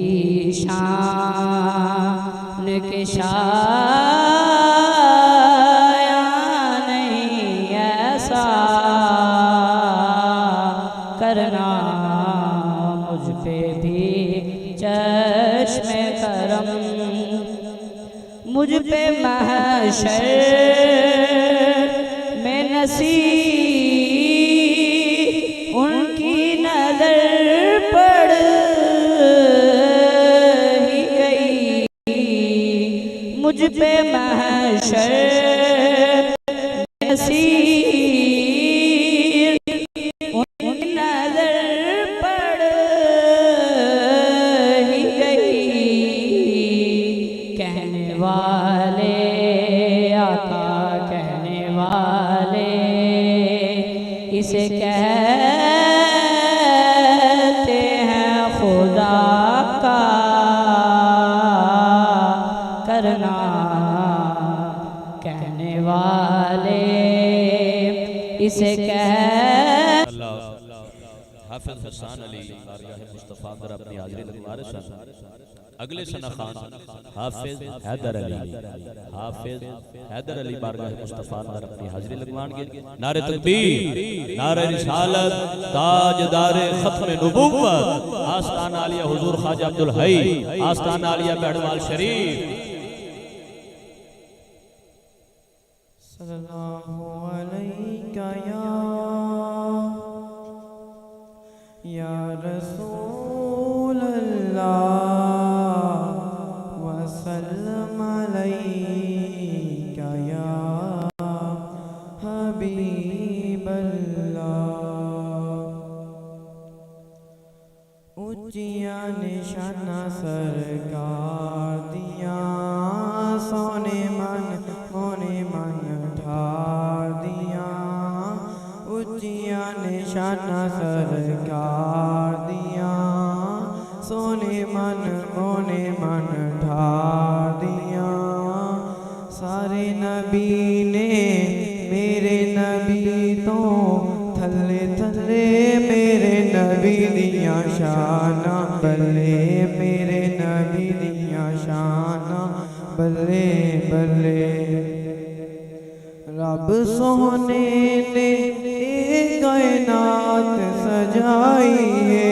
کے شایا نہیں ایسا کرنا مجھ پہ بھی چشم کرم مجھ پہ محشر میں نصیب ان کی نظر پڑ ہی گئی مجھ پہ محشر میں نصیب ان کی نظر پڑ ہی گئی کہنے والے آقا کہنے والے اسے کہتے ہیں خدا کا کرنا کہنے والے اسے اللہ حافظ حسان علی بارگاہ مصطفیٰ اندر اپنی حاضری لگوا رہے سن اگلے سنہ خان حافظ حیدر علی بارگاہ مصطفیٰ اندر اپنی حاضری لگوان گے نعرہ تکبیر نعرہ رسالت تاجدار ختم نبوت آستان عالیہ حضور خواجہ عبدالحی آستان عالیہ بیڑوال شریف صلی اللہ علیہ یا رسول اللہ وسلم علیک یا حبیب اللہ اونچیاں نشانہ سرکار دیاں سونے من مونے من ٹھار دیاں اونچیاں نشانہ سرکار دیاں سونے من مونے من ٹھار دیاں سارے نبی نے میرے نبی تو تھلے تھلے میرے نبی دیاں شانہ بلے میرے نبی دیاں شانہ بلے بلے رب سونے نے کائنات سجائی ہے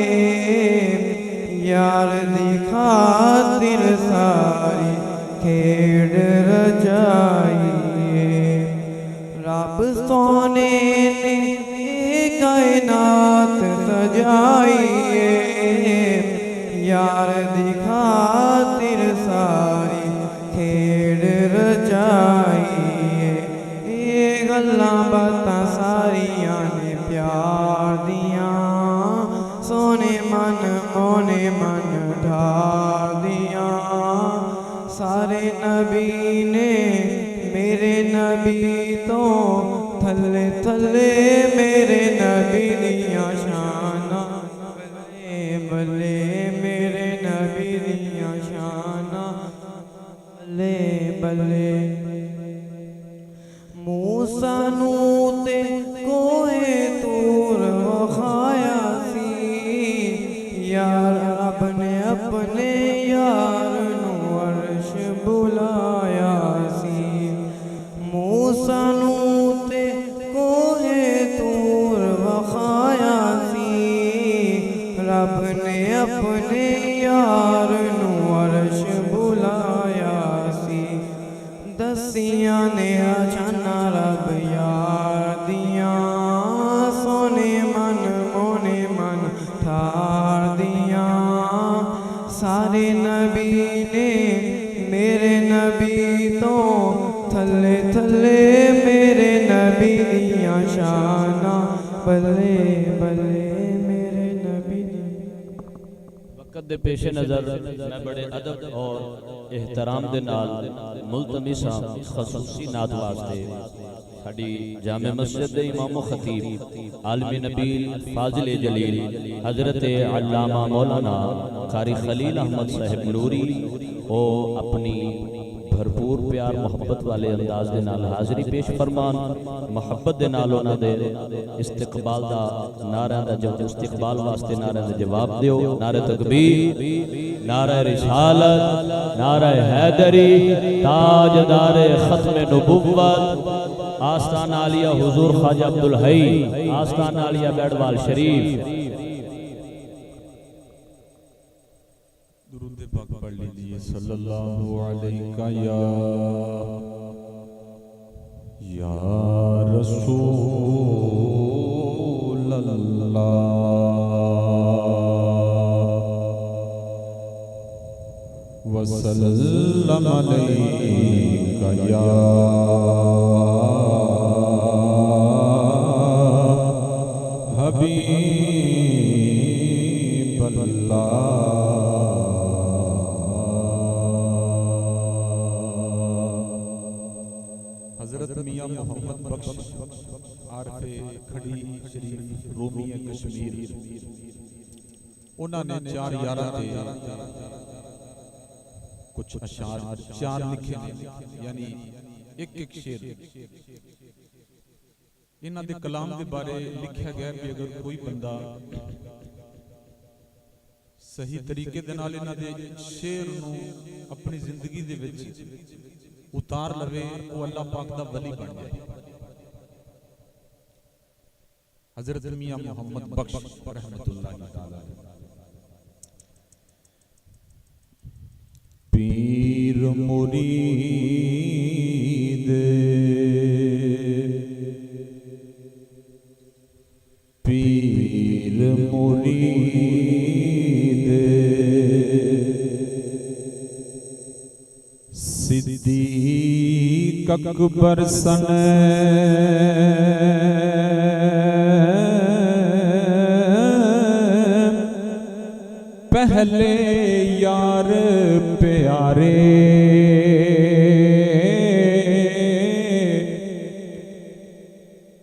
یار دی خاطر ساری کھیڑ رچائی ہے رب سونے نے کائنات سجائی ہے یار دی خاطر ساری کھیڑ رچائی ہے یہ گلاں باتاں ساریاں نے پیار دیاں سونے من مونے من ڈھار دیاں سارے نبی نے میرے نبی تو تھلے تھلے میرے نبی دیاں شانہ بلے بلے میرے نبی دیاں شانہ بلے بلے موسیٰ نو تے کوہ طور وخایا سی یار رب نے اپنے یار نو عرش بلایا سی موسیٰ نو تے کوہ طور وخایا سی رب نے اپنے یار نو عرش بلایا سی دسیاں نے اچھانا رب یار دیاں سونے من مونے من ٹھار دیاں سارے نبی نے میرے نبی تو تھلے تھلے میرے نبی دیاں شانہ بلے بلے میرے نبی وقت دے پیش نظر میں بڑے ادب اور احترام دے نال ملتمساں خصوصی نعت واسطے ساڈی جامع مسجد دے امام و خطیب عالم نبیل فاضل جلیل حضرت علامہ مولانا قاری خلیل احمد صاحب نوری او اپنی بھرپور پیار محبت والے انداز دے نال حاضری پیش فرمان محبت دے نال انہاں دے استقبال دا نعرہ دا جو استقبال واسطے نعرہ دا جواب دیو نعرہ تکبیر نعرہ رسالت نعرہ حیدری تاجدار ختم نبوت آستان عالیہ حضور خواجہ عبدالحی آستان عالیہ بیڑوال شریف درود پاک پڑھ لیجئے صلی اللہ علیہ یا رسول اللہ وسلم علیہ یا حبیب اللہ حضرت میاں محمد بخش عارف کھڑی شریف رومی کشمیر انہوں نے 4 یارہ دے کچھ اشعار 4 لکھے یعنی ایک شعر انہاں دے کلام دے بارے لکھیا گیا کہ اگر کوئی بندہ صحیح طریقے دے نال انہاں دے شعر نو اپنی زندگی دے وچ اتار لوے وہ اللہ پاک دا ولی بن جائے حضرت میاں محمد بخش رحمت اللہ تعالی پیر مرید پیر مرید صدیق اکبر سن پہلے یار پیارے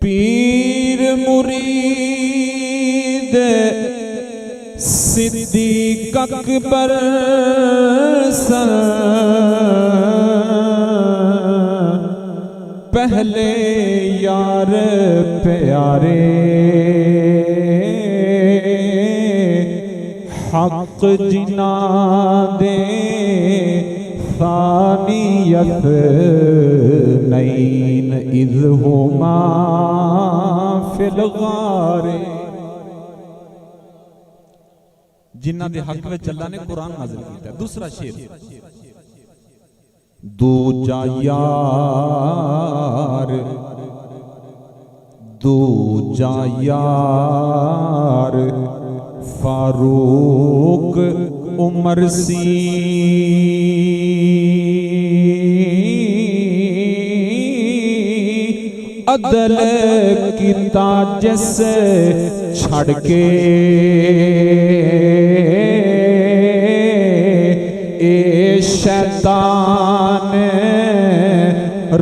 پیر مرید صدیق اکبر سن پہلے یار پیارے حق جنا دے ثانیت نین اذ ہما فی الغار جنہ دے حق میں اللہ نے قرآن نازل کیتا ہے دوسرا شعر دوجا یار فاروق عمر سی عدل کی تاج سے چھڑ کے اے شیطان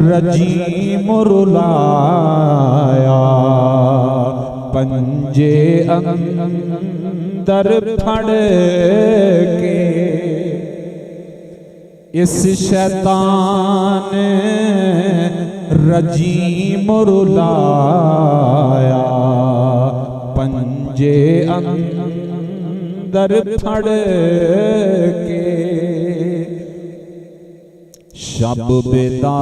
رجیم رلایا پنجے اندر پھڑ کے اس شیطان رجیم رلایا پنجے اندر پھڑ کے شب بیدار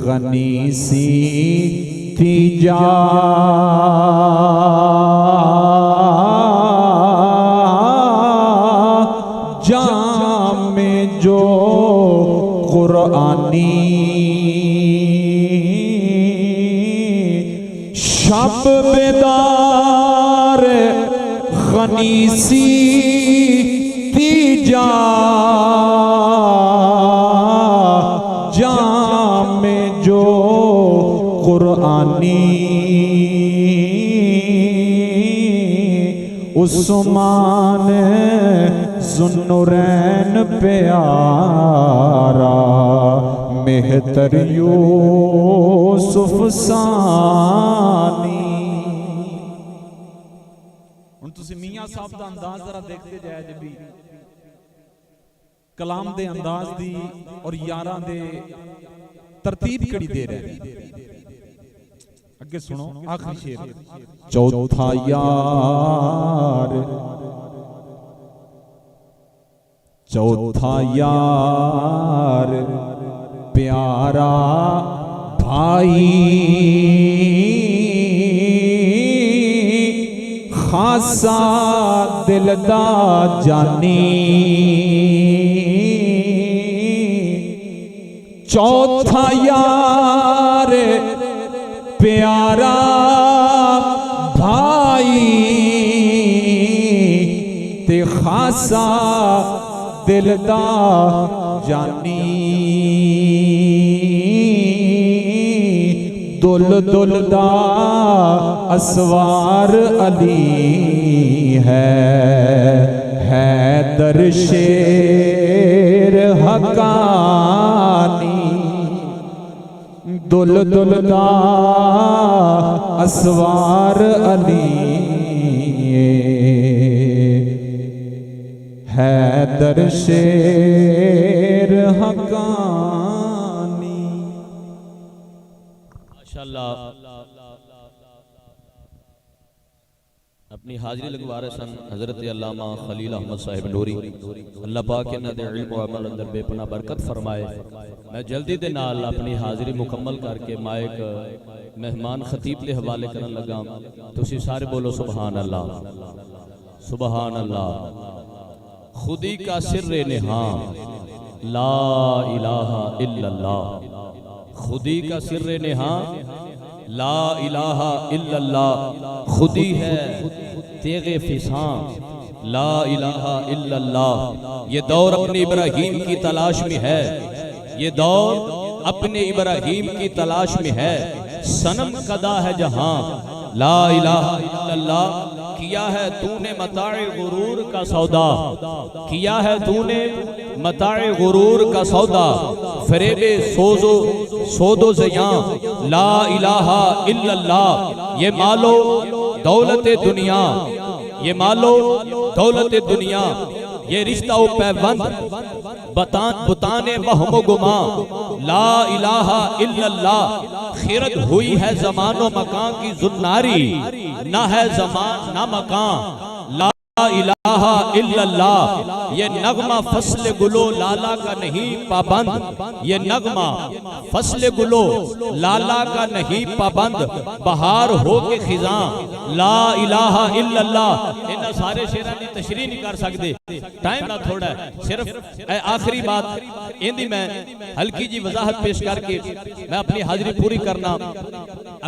غنی سی تھی جام میں جو قرآنی شب بیدار غنی سی تھی جام میں جو قرآنی عثمان ذوالنورین پیارا مہتر یوسف ثانی تسی میاں صاحب دا انداز ذرا دیکھتے جائے جب بھی کلام دے انداز دی اور یاراں دے ترتیب کڑی دے رہے ہیں. اگے سنو آخری شعر. چوتھا یار چوتھا یار پیارا بھائی خاصا دل دا جانی چوتھا یار پیارا بھائی تے خاصا دل دا جانی دل دل دا اسوار علی ہے در شیر حقانی دل دل دا اسوار علی ہے در شیر حقانی. ماشاءاللہ اپنی حاضری لگوا رہے سن حضرت علامہ خلیل احمد صاحب نوری. اللہ پاک انہاں دے علم و عمل اندر بے پناہ برکت فرمائے. میں جلدی دے نال اپنی حاضری مکمل کر کے مائک مہمان خطیب دے حوالے کرن لگا. تسی سارے بولو سبحان اللہ سبحان اللہ. خودی کا سر نہاں لا الہ الا اللہ. خودی کا سر نہاں لا الہ الا اللہ. خودی ہے تیغ فسان لا الہ الا اللہ. یہ دور اپنے ابراہیم کی تلاش میں ہے. یہ دور اپنے ابراہیم کی تلاش میں ہے. صنم قدا ہے جہاں لا الہ الا اللہ. کیا ہے تو نے متاع غرور کا سودا. کیا ہے تو نے متاع غرور کا سودا. فریب سود و زیاں لا الہ الا اللہ. یہ مالو دولت دنیا یہ مالو دولت دنیا یہ رشتہ و پیوند بتان وہم و گمان لا الہ الا اللہ. خیرت ہوئی ہے زمان و مکان کی زناری نہ ہے زمان نہ مکان لا الہ الا اللہ. یہ نغمہ فصل گلو لالا کا نہیں پابند. یہ نغمہ فصل گلو لالا کا نہیں پابند. بہار ہو کے خزاں لا الہ الا اللہ. انہاں سارے شعراں دی تشریح نہیں کر سکتے ٹائم نہ تھوڑا ہے. صرف آخری بات اندی میں ہلکی جی وضاحت پیش کر کے میں اپنی حاضری پوری کرنا.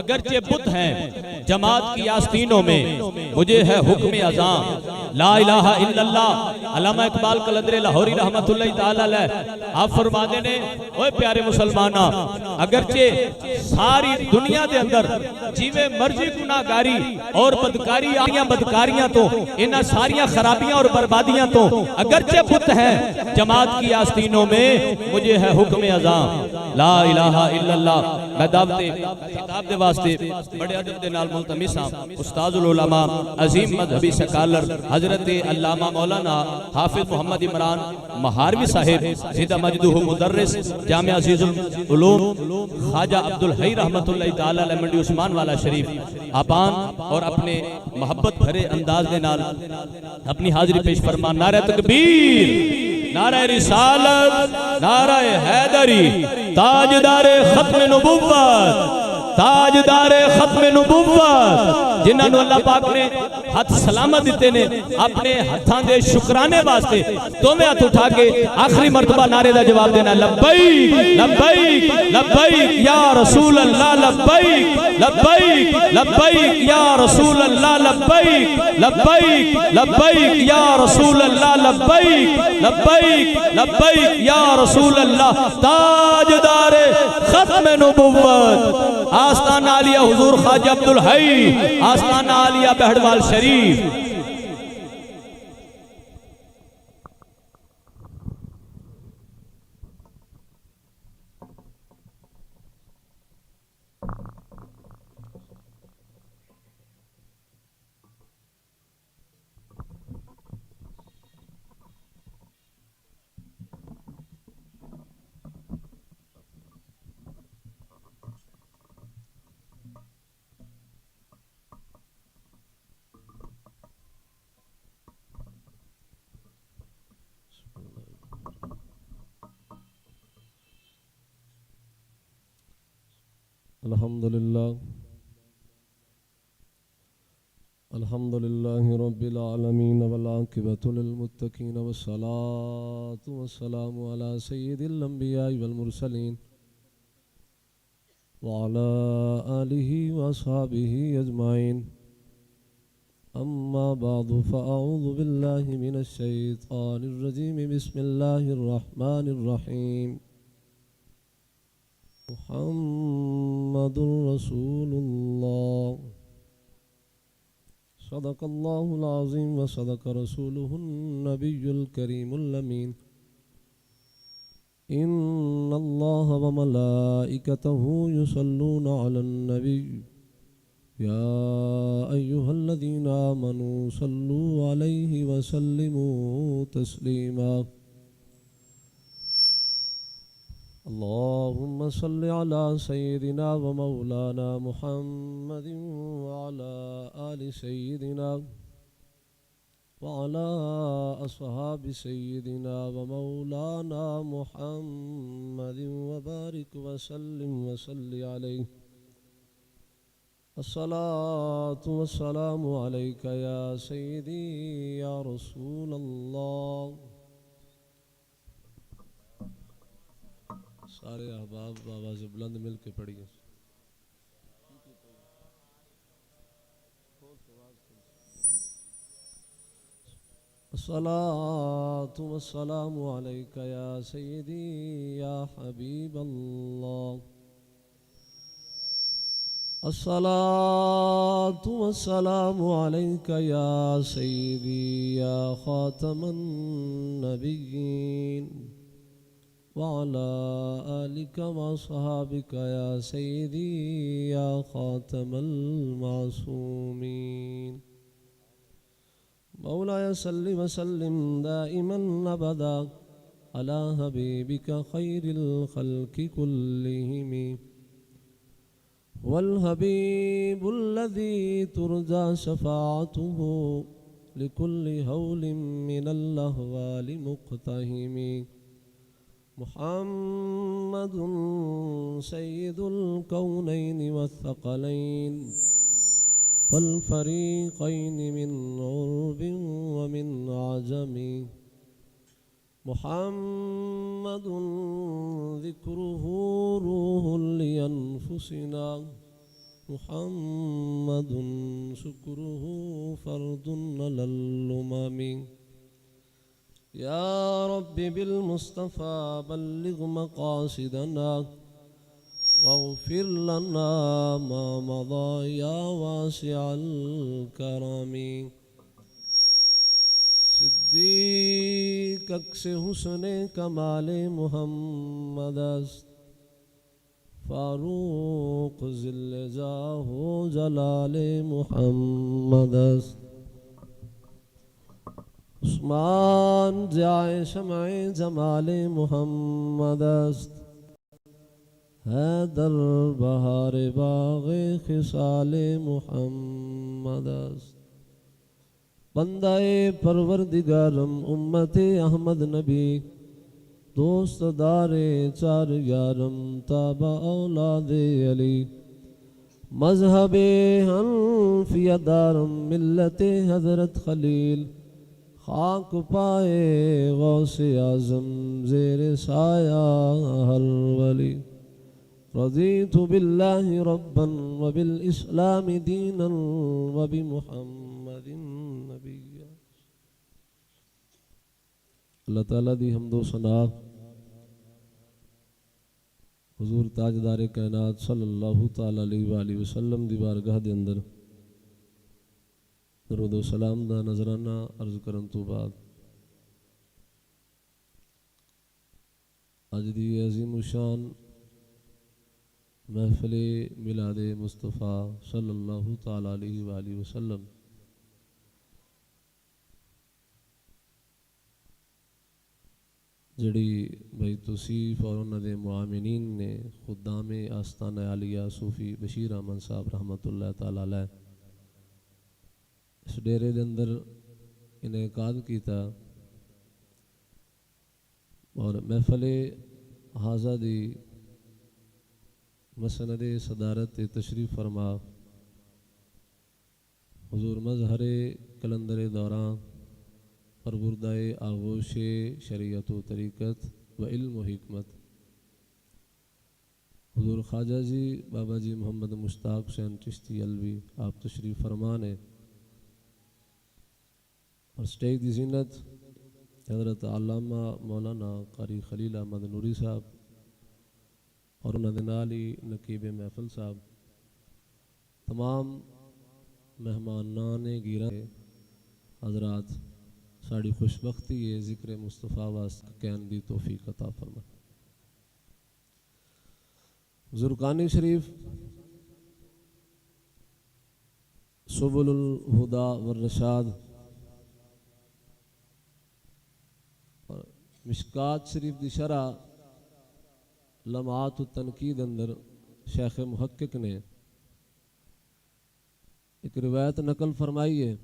اگرچہ بت ہیں جماعت کی آستینوں میں مجھے ہے حکم اذان لا الہ الا اللہ. علامہ اقبال قلندر لاہوری رحمت اللہ تعالی علیہ آپ فرماتے نے اوے پیارے مسلمانہ اگرچہ ساری دنیا دے اندر جیوے مرضی گناہگاری اور بدکاریاں تو انہاں ساریاں خرابیاں اور بربادیاں تو اگرچہ بت ہیں جماعت کی آستینوں میں مجھے ہے حکم اذان لا الہ الا اللہ. میں دعوت خطاب دے واسطے بڑے ادب دے نال ملتمس ہاں استاد العلماء عظیم مذہبی سکالر حضرت علامہ مولانا حافظ محمد عمران مہاروی صاحب زندہ مجدہ مدرس جامعہ عزیز العلوم خواجہ عبدالحی رحمت اللہ تعالی علیہ منڈی عثمان والا شریف آبان اور اپنے محبت بھرے انداز دے نال اپنی حاضری پیش فرمان. نعرہ تکبیر نعرہ رسالت نعرہ حیدری تاجدار ختم نبوت تاجدار ختم نبوت جنہاں نو اللہ پاک نے ہاتھ سلامت دیتے نے اپنے ہاتھاں دے شکرانے واسطے دوویں ہاتھ اٹھا کے آخری مرتبہ نعرے دا جواب دینا لبیک لبیک لبیک یا رسول اللہ لبیک لبیک لبیک یا رسول اللہ لبیک لبیک لبیک یا رسول اللہ لبیک لبیک لبیک یا رسول اللہ. تاجدار ختم نبوت آستانہ عالیہ حضور خواجہ عبدالحی آستانہ عالیہ بہڑوال شریف. الحمد لله رب العالمين والعاقبة للمتقين والصلاة والسلام على سيد الأنبياء والمرسلين وعلى آله وأصحابه أجمعين. أما بعد فأعوذ بالله من الشيطان الرجيم. بسم الله الرحمن الرحيم. محمد رسول الله. صدق الله العظيم وصدق رسوله النبي الكريم الأمين. إن الله وملائكته يصلون على النبي يا أيها الذين آمنوا صلوا عليه وسلموا تسليما. اللهم صل على سيدنا ومولانا محمد وعلى آل سيدنا وعلى أصحاب سيدنا ومولانا محمد وبارك وسلم وصل عليه. الصلاة والسلام عليك يا سيدي يا رسول الله. سارے احباب آواز بلند مل کے پڑھیے. الصلاة والسلام عليك يا سيدي يا حبيب الله. الصلاة والسلام عليك يا سيدي يا خاتم النبيين وعلى آلك وصحابك يا سيدي يا خاتم المعصومين. مولاي صل وسلم دائما أبدا على حبيبك خير الخلق كلهم والحبيب الذي ترجى شفاعته لكل هول من الأهوال مقتهم. محمد سيد الكونين والثقلين والفريقين من عرب ومن عجم. محمد ذكره روح لأنفسنا. محمد شكره فرد على الأمم. يا رب بالمصطفى بلغ مقاصدنا واغفر لنا ما مضى يا واسع الكرم. صدیق عکس حسن کمال محمد است. فاروق ذل جاہ و جلال محمد است. عثمان ضیاء شمع جمال محمد است. حیدر بہار باغ خصال محمد است. بندہ پروردگارم امت احمد نبی دوست دار چار یارم تابع اولاد علی. مذہب حنفیہ دارم ملت حضرت خلیل. خاک پائے غوث اعظم زیر سایہ ہر ولی. رضیت باللہ ربا وبالاسلام دینا وبمحمد نبیا. اللہ تعالیٰ دی حمد و ثنا حضور تاجدار کائنات صلی اللہ تعالیٰ علیہ وآلہ وسلم دی بارگاہ دے اندر درود و سلام دا نظرانہ عرض کرن تو بعد اج دی عظیم الشان محفل میلاد مصطفیٰ صلی اللہ تعالیٰ علیہ وآلہ وسلم جڑی بھائی توصیف اور انہوں نے معامنین نے خدام آستانہ عالیہ صوفی بشیر احمد صاحب رحمۃ اللہ تعالیٰ علیہ اس ڈیرے دے اندر انعقاد کیتا اور محفل حاضہ دی مسند صدارت تشریف فرما حضور مظہر کلندر دوراں پروردہ آغوش شریعت و طریقت و علم و حکمت حضور خواجہ جی بابا جی محمد مشتاق حسین چشتی علوی آپ تشریف فرمانے اور سٹیج دی زینت حضرت علامہ مولانا قاری خلیل احمد نوری صاحب اور انہوں نے نالی نقیب محفل صاحب تمام مہمانان گیرہ حضرات ساڑی خوشبختی ہے ذکر مصطفیٰ واسطہ کہن دی توفیق عطا فرما زرقانی شریف سبل الہدا والرشاد مشکات شریف دی شرح لمعات التنقید اندر شیخ محقق نے ایک روایت نقل فرمائی ہے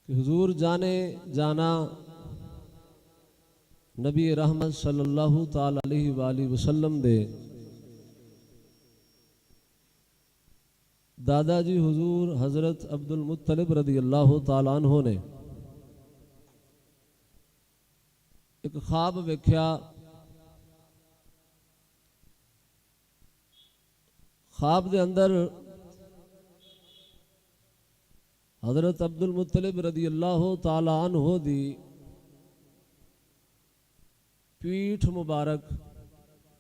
کہ حضور جانا نبی رحمت صلی اللہ تعالی علیہ وآلہ وسلم دے دادا جی حضور حضرت عبد المطلب رضی اللہ تعالیٰ عنہ نے ایک خواب ویکھیا خواب دے اندر حضرت عبد المطلب رضی اللہ تعالیٰ عنہ دی پیٹھ مبارک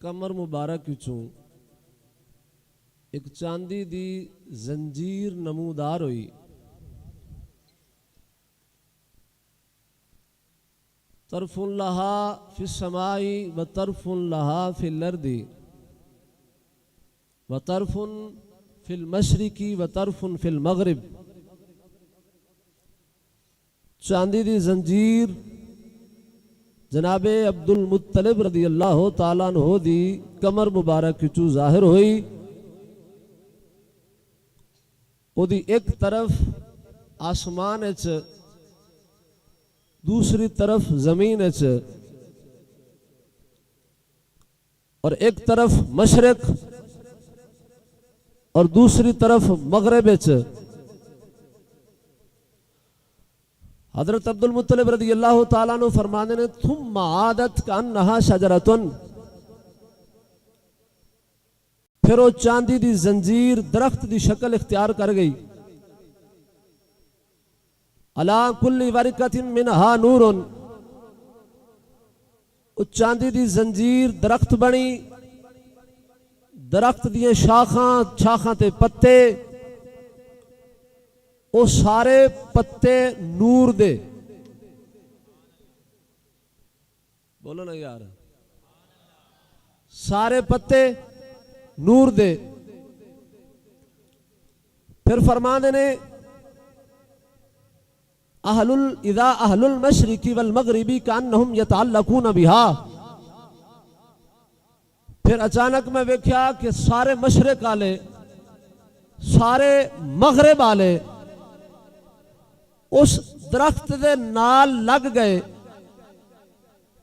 کمر مبارک چوں ایک چاندی دی زنجیر نمودار ہوئی طرف لہا فی السماء و طرف لہا فی الارض و طرف فی المشرق و طرف فی المغرب چاندی دی زنجیر جناب عبد المطلب رضی اللہ تعالیٰ عنہ دی کمر مبارک چوں ظاہر ہوئی او دی ایک طرف آسمان اچ دوسری طرف زمین اچ اور ایک طرف مشرق اور دوسری طرف مغرب اچ حضرت عبد المطلب رضی اللہ تعالیٰ عنہ فرمانے نے ثم عادت کانہا شجرتن پھر وہ چاندی دی زنجیر درخت دی شکل اختیار کر گئی علا کل ورقۃ منہا نور وہ چاندی دی زنجیر درخت بنی درخت دی شاخاں تے پتے وہ سارے پتے نور دے بولو نا یار سارے پتے نور دے پھر فرمانے نے اذا اہل المشرق والمغرب کانہم یتعلقون بہا پھر اچانک میں ویکھیا کہ سارے مشرق والے سارے مغرب والے اس درخت دے نال لگ گئے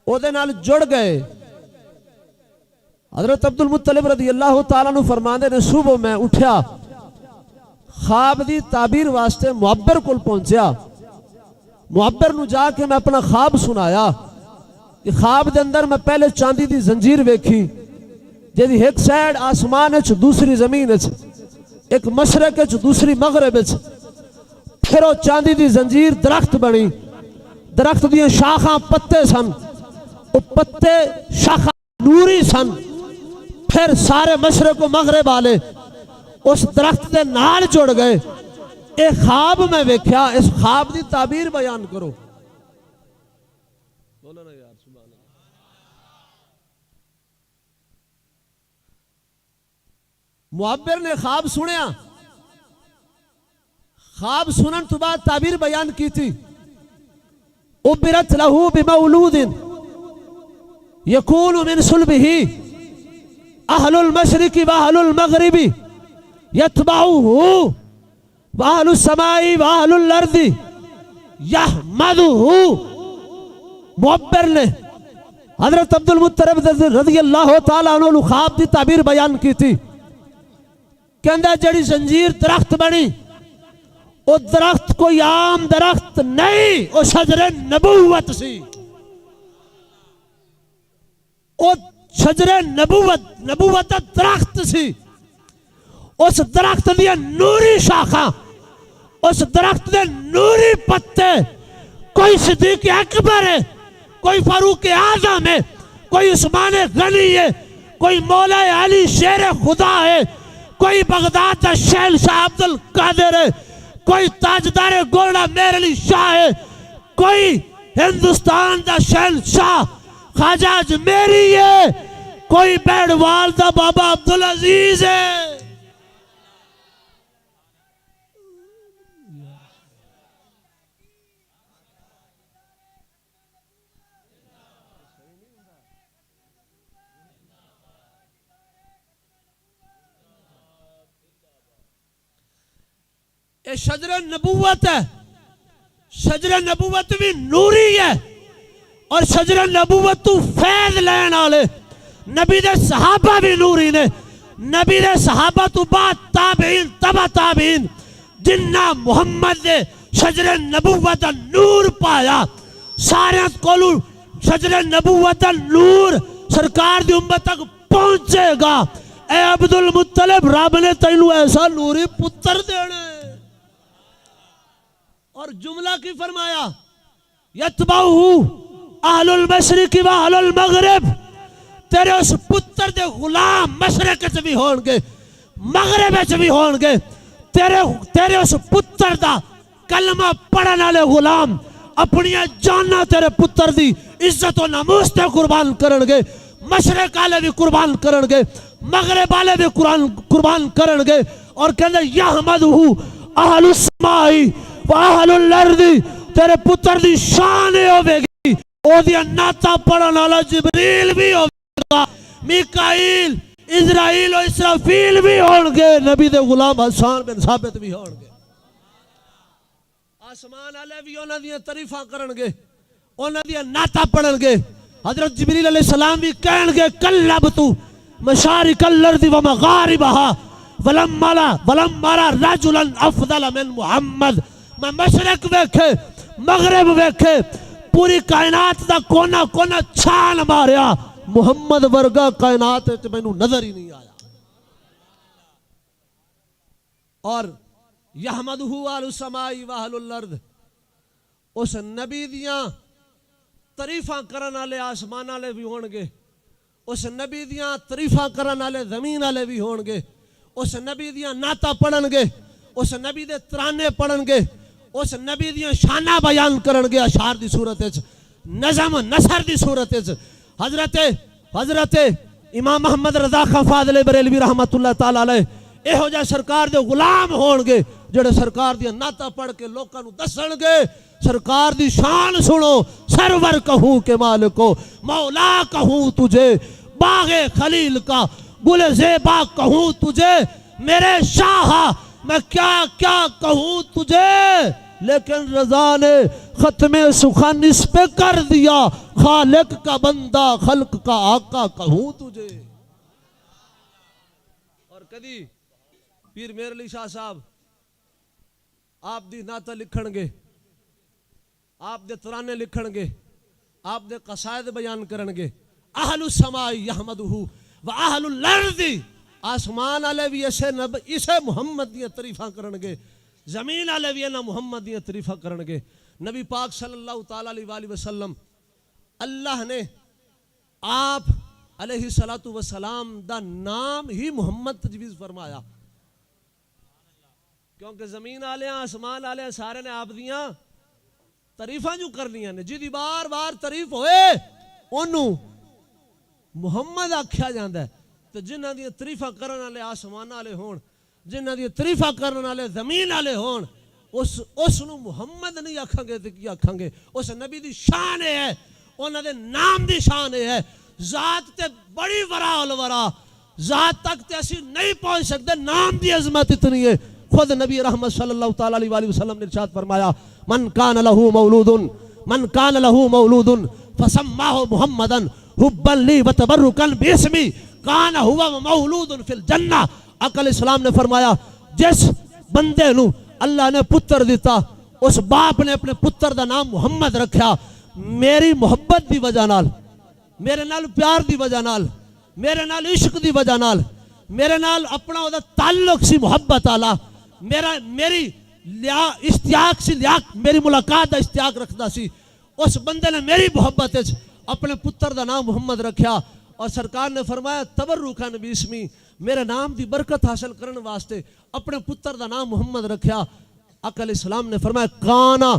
او دے نال جڑ گئے حضرت عبد المطلب رضی اللہ تعالیٰ عنہ فرماندے نے صبح میں اٹھیا خواب دی تعبیر واسطے معبر کول پہنچیا معبر نو جا کے میں اپنا خواب سنایا کہ خواب دے اندر میں پہلے چاندی دی زنجیر ویکھی جیدی ایک سائیڈ آسمان اچ دوسری زمین اچ ایک مشرق اچ دوسری مغرب اچ پھر وہ چاندی دی زنجیر درخت بنی درخت دی شاخاں پتے سن وہ پتے شاخاں نوری سن پھر سارے مشرق و مغرب والے اس درخت دے نال جڑ گئے ایک خواب میں ویکھیا اس خواب دی تعبیر بیان کرو بولو نا یار سبحان اللہ معبر نے خواب سنیا خواب سنن تو بعد تعبیر بیان کی تھی ابرت لہو بمولود یکون من صلبہ اہل المشرق و اہل المغرب یتبعوہ و اہل السماء و اہل الارض یحمدہ معبر نے حضرت عبد المطلب رضی اللہ تعالیٰ عنہ نے خواب دی تعبیر بیان کی تھی، کہندہ جڑی زنجیر درخت بنی، وہ درخت کوئی عام درخت نہیں، وہ شجر نبوت سی، وہ شجر نبوت درخت سی۔ اس درخت دیا نوری شاخاں، اس درخت دے نوری پتے، کوئی صدیق اکبر ہے، کوئی فاروق اعظم ہے، کوئی عثمان غنی ہے، کوئی مولا علی شیر خدا ہے، کوئی بغداد دا شہنشاہ عبد القادر ہے، کوئی تاجدار گولڈا میر علی شاہ ہے، کوئی ہندوستان دا شہنشاہ خواجہ اجمیری ہے، کوئی بیڑوال دا بابا عبدالعزیز ہے۔ یہ شجر نبوت ہے، شجر نبوت بھی نوری ہے، اور شجر نبوت تو فیض لین آلے نبی دے صحابہ بھی نوری نے، نبی دے صحابہ تو بعد تابعین تبع تابعین جنہ محمد دے شجر نبوت نور پایا، سارے کولو شجر نبوت نور سرکار دی امت تک پہنچے گا۔ اے عبد المطلب، رب نے تینو ایسا نوری پتر دینے، اور جملہ کی فرمایا یتبعہ اہل المشرق و اہل المغرب، تیرے اس پتر دے غلام مشرق چ بھی ہون گے، مغرب چ بھی ہون گے، تیرے اس پتر دا کلمہ پڑھن والے غلام اپنی جاناں تیرے پتر دی عزت و ناموس تے قربان کرن گے، مشرق والے بھی قربان کرن گے، مغرب والے بھی قربان کرن گے، اور کہندے یحمدہ اہل السماء و اہل الارض، تیرے پتر دی شان ہوے گی، او دی نعتاں پڑھن والا جبریل بھی ہوے گا، میکائیل، اسرائیل و اسرافیل بھی ہون گے، نبی دے غلام حسان بن ثابت بھی ہون گے، آسمان والے بھی انہاں دیاں تعریفاں کرن گے، انہاں دیاں نعتاں پڑھن گے۔ حضرت جبریل علیہ السلام بھی کہن گے کلبت مشارق الارض و مغاربها ولم ارى رجلا افضل من محمد، میں مشرق ویکھے مغرب ویکھے پوری کائنات دا کونا کونا چھان ماریا، محمد ورگا کائنات میں نظر ہی نہیں آیا۔ اور یحمدہ اہل السماء و اہل الارض، اس نبی دیاں تعریفاں کرن والے آسمان والے بھی ہون گے، اس نبی دیاں تعریفاں کرن والے زمین والے بھی ہون گے، اس نبی دیاں نعتاں پڑھن گے، اس نبی دے ترانے پڑھن گے، اس نبی دیاں شانہ بیان کرن گے اشعار دی صورت وچ، نظم نثر دی صورت وچ۔ حضرت امام محمد رضا خان فاضل بریلوی رحمت اللہ تعالی علیہ ایہو جا سرکار دے غلام ہون گے جڑے سرکار دی نعتاں پڑھ کے لوکاں نو دسن گے سرکار دی شان سنو، سرور کہوں کہ مالکو مولا کہوں تجھے، باغ خلیل کا گل زیبا کہوں تجھے، میرے شاہ میں کیا کیا کہوں تجھے، لیکن رضا نے ختم سخن اس پہ کر دیا، خالق کا بندہ خلق کا آقا کہوں تجھے۔ اور کدی پیر میر علی شاہ صاحب آپ دی نعتیں لکھن گے، آپ دے ترانے لکھن گے، آپ دے قصائد بیان کرن گے، اہل السماء یحمدہ و اہل الارض، آسمان والے بھی اسے محمد دیاں تعریفاں کرن گے، زمین والے بھی انہاں محمد دیاں تعریفاں کرن گے۔ نبی پاک صلی اللہ تعالیٰ علیہ وآلہ وسلم اللہ نے آپ علیہ السلام دا نام ہی محمد تجویز فرمایا، کیونکہ زمین والے آسمان والے سارے نے آپ دیاں تعریفاں جو کرنیاں نے، جی بار بار تعریف ہوئے انہوں محمد آکھیا جاندہ ہے، تو جنہاں دی تعریفاں کرن والے آسمان والے ہون، جنہاں دی تعریفاں کرن والے زمین والے ہون، اس نو محمد نہیں آکھاں گے تو کی آکھاں گے؟ اس نبی دی شان ہے، انہاں دے نام دی شان ہے، ذات تے بڑی ورا الورا، ذات تک تے اسی نہیں پہنچ سکتے، نام دی عظمت اتنی ہے۔ خود نبی رحمت صلی اللہ تعالیٰ علیہ وآلہ وسلم نے ارشاد فرمایا من کان لہو مولود فسماہ محمدن حبا لی و تبرکن باسمی کان ہوا مولود فی الجنہ. آقا علیہ السلام نے فرمایا جس بندے نو اللہ نے پتر دیتا اس باپ نے اپنے پتر دا نام محمد رکھیا میری محبت دی وجہ نال, میرے نال پیار دی وجہ نال, میرے نال عشق دی وجہ نال, میرے نال اپنا وہ تعلق سی محبت آلا, میری اشتیاق سی میری ملاقات دا اشتیاق رکھدا سی, اس بندے نے میری محبت اپنے پتر دا نام محمد رکھیا. اور سرکار نے فرمایا تبرکن باسمی, میرے نام دی برکت حاصل کرنے واسطے اپنے پتر دا نام محمد رکھیا. آقا علیہ السلام نے فرمایا کانا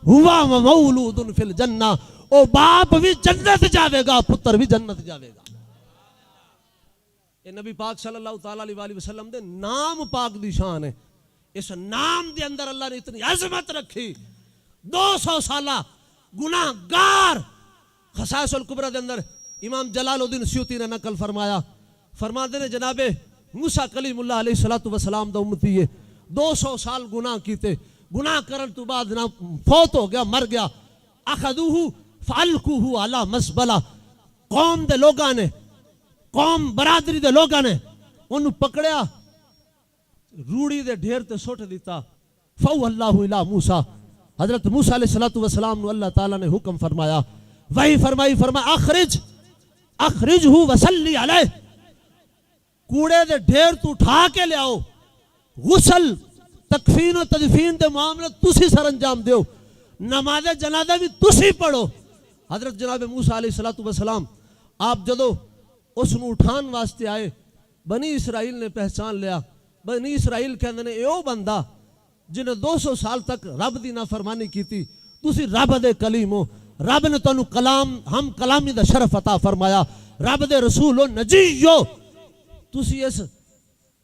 ہوا مولود فی الجنہ, او باپ بھی جنت جاوے گا پتر بھی جنت جاوے گا. یہ نبی پاک صلی اللہ تعالیٰ علیہ وسلم دے نام پاک دی شان ہے. اس نام دے اندر اللہ نے اتنی عظمت رکھی. 200 سالہ گناہ گار خصائص الکبریٰ دے اندر امام جلال الدین سیوطی نے نقل فرمایا, فرماتے نے جناب موسیٰ کلیم اللہ علیہ السلام دا امتی ہے 200 سال گناہ کیتے, گناہ کرن تو بعد فوت ہو گیا, مر گیا. اخذوہ فالکوہ علی مزبلہ, قوم دے لوگاں نے, قوم برادری دے لوگاں نے انہوں پکڑیا روڑی دے ڈھیر تے سوٹ دیتا. فو اللہ الی موسیٰ, حضرت موسیٰ علیہ السلام نو اللہ تعالیٰ نے حکم فرمایا, وہی فرمایا اخرجہ وصلی علیہ, کوڑے دے ڈھیر تو اٹھا کے لے آؤ, غسل تکفین و تدفین دے معاملے تسی سر انجام دیو, نماز جنازہ بھی تسی پڑھو. حضرت جناب موسیٰ علیہ السلام آپ جدو اس نو اٹھان واسطے آئے, بنی اسرائیل نے پہچان لیا. بنی اسرائیل کہندے نے ایو بندہ جنہیں 200 سال تک رب دی نافرمانی کی تھی, تسی رب دے کلیم ہو, رب نے تانوں کلام ہم کلامی دا شرف عطا فرمایا, رب دے رسول ہو, نجی ہو, تسی اس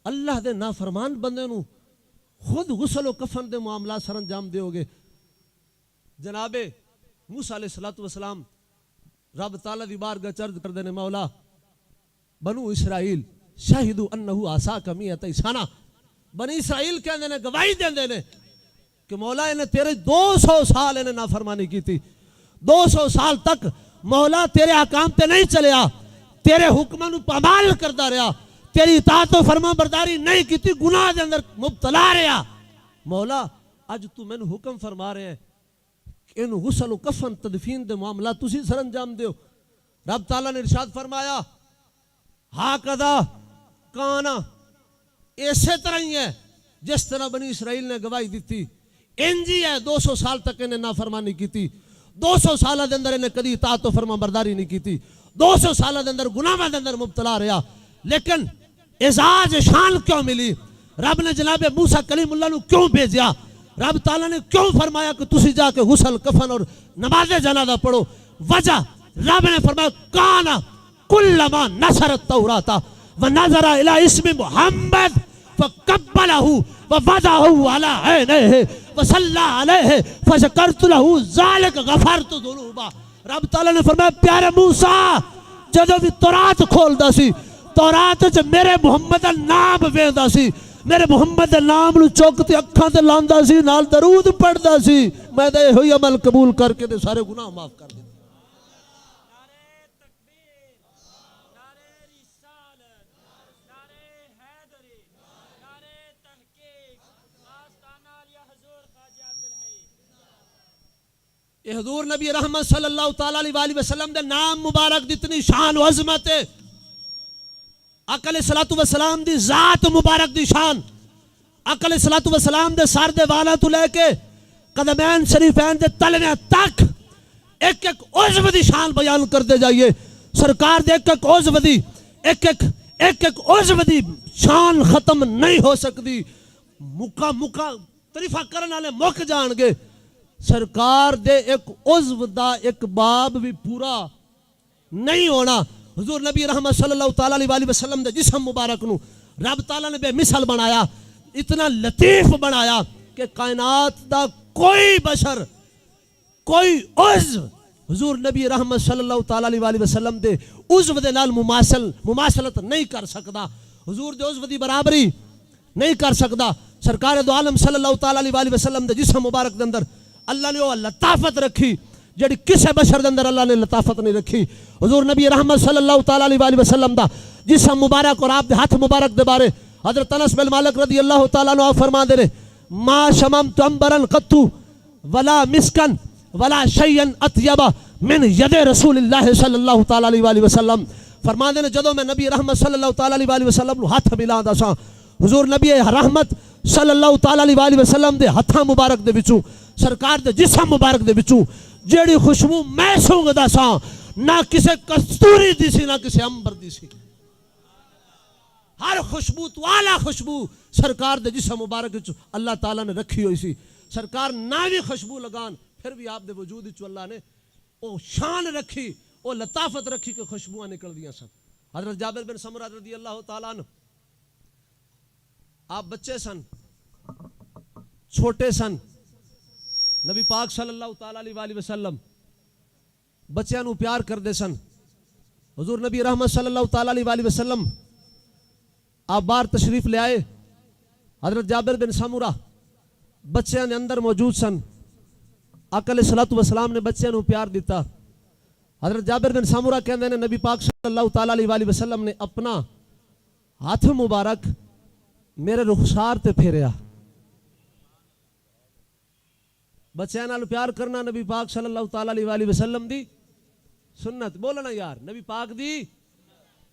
اللہ دے نافرمان بندے نو خود غسل و کفن دے معاملات سر انجام دیو گے. جناب موسیٰ علیہ السلام رب تعالیٰ دی بارگاہ چرد کر دینے, مولا بنو اسرائیل شاہدو انہو آساک میت سنہ, بنی اسرائیل کہندے نے گواہی دیندے نے کہ مولا انہیں تیرے 200 سال انہیں نافرمانی کی تھی, 200 سال تک مولا تیرے حکام تے نہیں چلیا, تیرے حکمہ نو پامال کردہ رہا, تیری اطاعت و فرما برداری نہیں کی تھی, گناہ دے اندر مبتلا رہا. مولا آج تو میں نے حکم فرما رہے ہیں کہ انہوں غسل و کفن تدفین دے معاملات تسی سر انجام دیو. رب تعالیٰ نے ارشاد فرمایا ہاکذا کانا, ایسے طرح ہی ہے جس طرح بنی اسرائیل نے گواہی دی تھی, انجی ہے 200 سال تک انہیں نافرمانی کی تھی, 200 سالہ دے اندر انہیں کدی اطاعت و فرما برداری نہیں کی تھی, 200 سالہ دے اندر گناہ دے اندر مبتلا رہا. لیکن اعزاز شان کیوں ملی؟ رب نے جناب موسیٰ کلیم اللہ نو کیوں بھیجیا؟ رب تعالیٰ نے کیوں فرمایا کہ تسی جا کے غسل کفن اور نماز جنازہ پڑھو؟ وجہ رب نے فرمایا کانا کلما نصر التوراۃ ونظر الی اسم محمد فقبلہ ووضعہ علی عینہ وصلی علیہ فشکرت لہ ذالک غفرت ذنوبہ. رب تعالیٰ نے فرمایا پیارے موسیٰ جدو بھی تورات کھول دا سی, تورات چ میرے محمد دا نام ویندا سی, میرے محمد دا نام نو چوکتے اکھاں تے لاندا سی, نال درود پڑھدا سی, میں تے ہوئی عمل قبول کر کے تے سارے گناہ معاف کر دے. یہ حضور نبی رحمت صلی اللہ تعالیٰ علیہ وسلم دے نام مبارک دی اتنی شان و عظمت ہے. آقا علیہ السلام دی ذات مبارک دی شان, آقا علیہ السلام دے سر دے والا تو لے کے قدمین شریفین دے تلویں تک ایک ایک عضو دی شان بیان کر دے جائیے. سرکار دے ایک ایک عضو دی ایک عضو دی شان ختم نہیں ہو سکتی. مکہ تعریفہ کرنے والے مک جان گے. سرکار دے ایک عضو دا ایک باب بھی پورا نہیں ہونا. حضور نبی رحمت صلی اللہ تعالیٰ علیہ وسلم دے جسم مبارک نو رب تعالیٰ نے بے مثل بنایا, اتنا لطیف بنایا کہ کائنات دا کوئی بشر کوئی عضو حضور نبی رحمت صلی اللہ تعالیٰ علیہ وسلم دے عضو دے نال مماثلت نہیں کر سکتا, حضور دے عضو دی برابری نہیں کر سکتا. سرکار دو عالم صلی اللہ تعالیٰ علیہ وسلم دے جسم مبارک دے اندر اللہ نے وہ لطافت رکھی جڑی کسے بشر دے اندر اللہ نے لطافت نہیں رکھی. حضور نبی رحمت صلی اللہ تعالی علیہ وسلم دا جسم مبارک اور آپ دے ہاتھ مبارک دے بارے حضرت انس بن مالک رضی اللہ تعالیٰ عنہ فرما دے رہے ما شممت عنبرا قط ولا مسکن ولا شیئا اطیب من ید رسول اللہ صلی اللہ تعالی علیہ وسلم. فرما دے جدوں میں نبی رحمت صلی اللہ تعالی علیہ وسلم نو ہاتھ ملاں سا حضور نبی رحمت صلی اللہ تعالی علیہ وسلم دے ہتھاں مبارک دے وچوں سرکار دے جسم مبارک دے وچوں جیڑی خوشبو میں سونگدا سا نہ کسے کستوری دی سی نہ کسے امبر دی سی. ہر خوشبو تو اعلیٰ خوشبو سرکار دے جسم مبارک وچ اللہ تعالیٰ نے رکھی ہوئی سی. سرکار نہ بھی خوشبو لگان پھر بھی آپ دے وجود وچ اللہ نے او شان رکھی او لطافت رکھی کہ خوشبوئیں نکل دیاں سن. حضرت جابر بن سمرہ رضی اللہ تعالیٰ عنہ آپ بچے سن چھوٹے سن. نبی پاک صلی اللہ تعالیٰ علیہ وسلم بچیاں نو پیار کر دے سن. حضور نبی رحمت صلی اللہ تعالیٰ علیہ وسلم آپ بار تشریف لے آئے. حضرت جابر بن سمرہ بچیاں نے اندر موجود سن. آقا علیہ الصلوۃ والسلام نے بچیاں نو پیار دیتا. حضرت جابر بن سمرہ کہندے نے نبی پاک صلی اللہ تعالیٰ علیہ وسلم نے اپنا ہاتھ مبارک میرے رخسار تے پھیریا. بچیاں نال پیار کرنا نبی پاک صلی اللہ تعالیٰ علیہ وسلم دی سنت. بولنا یار نبی پاک دی.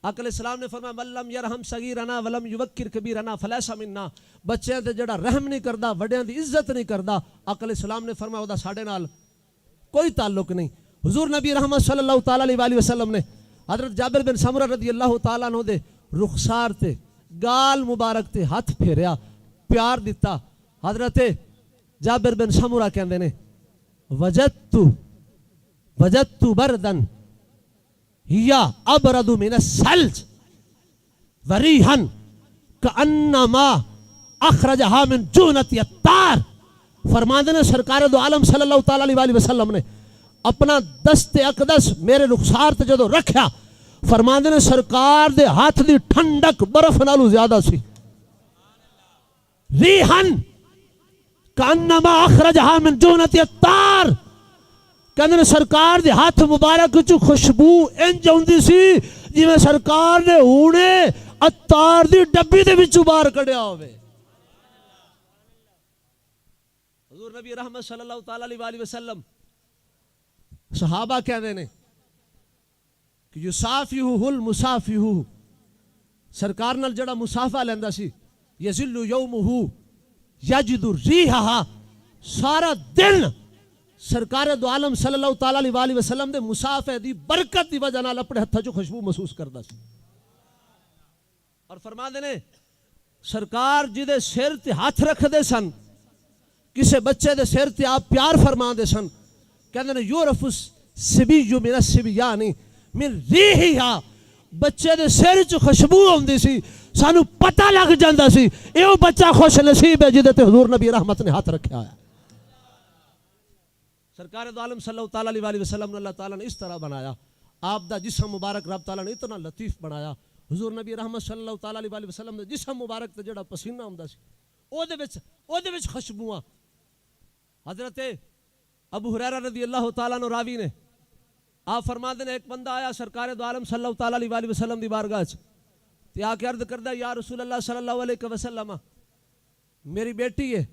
آقا علیہ السلام نے فرمایا من لم یرحم صغیرنا ولم یوقر کبیرنا فلیس منا. بچیاں تے جڑا رحم نہیں کردا وڈیاں دی عزت نہیں کردا آقا علیہ السلام نے فرمایا اودا ساڈے نال کوئی تعلق نہیں. حضور نبی رحمت صلی اللہ تعالیٰ علیہ وسلم نے حضرت جابر بن سمرہ رضی اللہ تعالیٰ عنہ دے رخسار تے گال مبارک تے ہاتھ پھیریا پیار دیتا. حضرت جابر بن سمرہ کہندے نے وجدت بردن ہیا ابرد من الثلج وریحا کانما اخرجہا من جونت الطار. فرماندے نے سرکار دو عالم صلی اللہ تعالیٰ علیہ وسلم نے اپنا دست اقدس میرے رخسار تے جدو رکھیا فرماندے نے سرکار دے ہاتھ دی ٹھنڈک برف نالو زیادہ سی. ریحن کانما اخرجہا من جونت الطار. کہندے نے سرکار دے ہاتھ مبارک چ خوشبو انج ہوندی سی جویں سرکار نے ہونے عطار دی ڈبی دے وچوں باہر کڈیا ہوئے. حضور نبی رحمت صلی اللہ تعالیٰ علیہ وسلم صحابہ کہندے نے کہ یصافیہ المصافیہ سرکار نال جڑا مصافحہ لیندا سی یذل یومہ یجد ریحہا. سارا دن سرکار دو عالم صلی اللہ تعالیٰ علیہ وسلم دے مصافحے دی برکت دی وجہ نال اپنے ہتھاں چ خوشبو محسوس کردا سی. اور فرماندے نے سرکار جدے سر تے ہاتھ رکھ دے سن کسے بچے دے سر تے آپ پیار فرما دے سن. کہندے نے یورف السبی من السبیان من ریحہا. بچے دے سر چ خوشبو ہوندی سی سانو پتہ لگ جاندا سی ایو بچہ خوش نصیب ہے جدے تے حضور نبی رحمت نے ہاتھ رکھیا ہے. سرکار دو عالم صلی اللہ تعالیٰ علیہ وسلم نے اللہ تعالیٰ نے اس طرح بنایا. آپ دا جسم مبارک رب تعالیٰ نے اتنا لطیف بنایا. حضور نبی رحمت صلی اللہ تعالیٰ علیہ وسلم نے جسم مبارک تے جڑا پسینہ ہوندا سی او دے وچ خوشبوواں. حضرت ابو ہریرہ رضی اللہ تعالیٰ عنہ راوی نے آپ فرماندے نے ایک بندہ آیا سرکار دو عالم صلی اللہ تعالیٰ علیہ وسلم دی بارگاہ چ تے آ کے عرض کردا یا رسول اللہ صلی اللہ علیہ وسلم میری بیٹی ہے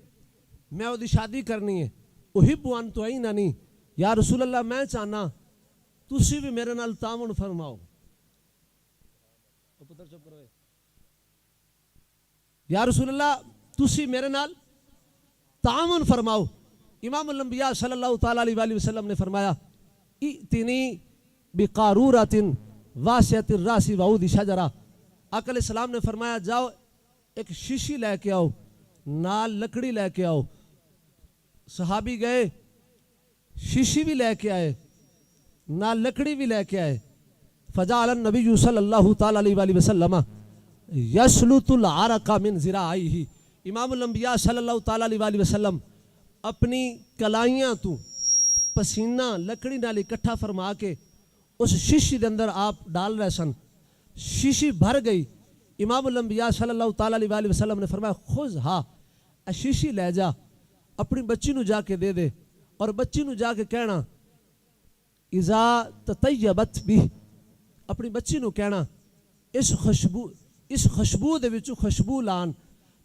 میں او دی شادی کرنی ہے احب ان تعیننی. یا رسول اللہ میں چاہنا تسی بھی میرے نال تعاون فرماؤ. یا رسول اللہ تسی میرے نال تعاون فرماؤ. امام الانبیاء صلی اللہ تعالیٰ علیہ وسلم نے فرمایا ائتنی بقارورۃ واسعۃ الراس وعود شجرہ. آقا علیہ السلام نے فرمایا جاؤ ایک شیشی لے کے آؤ نال لکڑی لے کے آؤ. صحابی گئے شیشی بھی لے کے آئے نال لکڑی بھی لے کے آئے. فجعل النبی صلی اللہ تعالیٰ علیہ وسلم یسلط العرق من ذراعیہ. امام الانبیاء صلی اللہ تعالیٰ علیہ وسلم اپنی کلائیاں تو پسینہ لکڑی نال اکٹھا فرما کے اس شیشی دے اندر آپ ڈال رہے سن. شیشی بھر گئی. امام الانبیاء صلی اللہ تعالیٰ علیہ وسلم نے فرمایا خذھا شیشی لے جا اپنی بچی نو جا کے دے دے اور بچی نو جا کے کہنا اذا تطیبت بھی، اپنی بچی نو کہنا اس خوشبو دے وچوں خوشبو لان،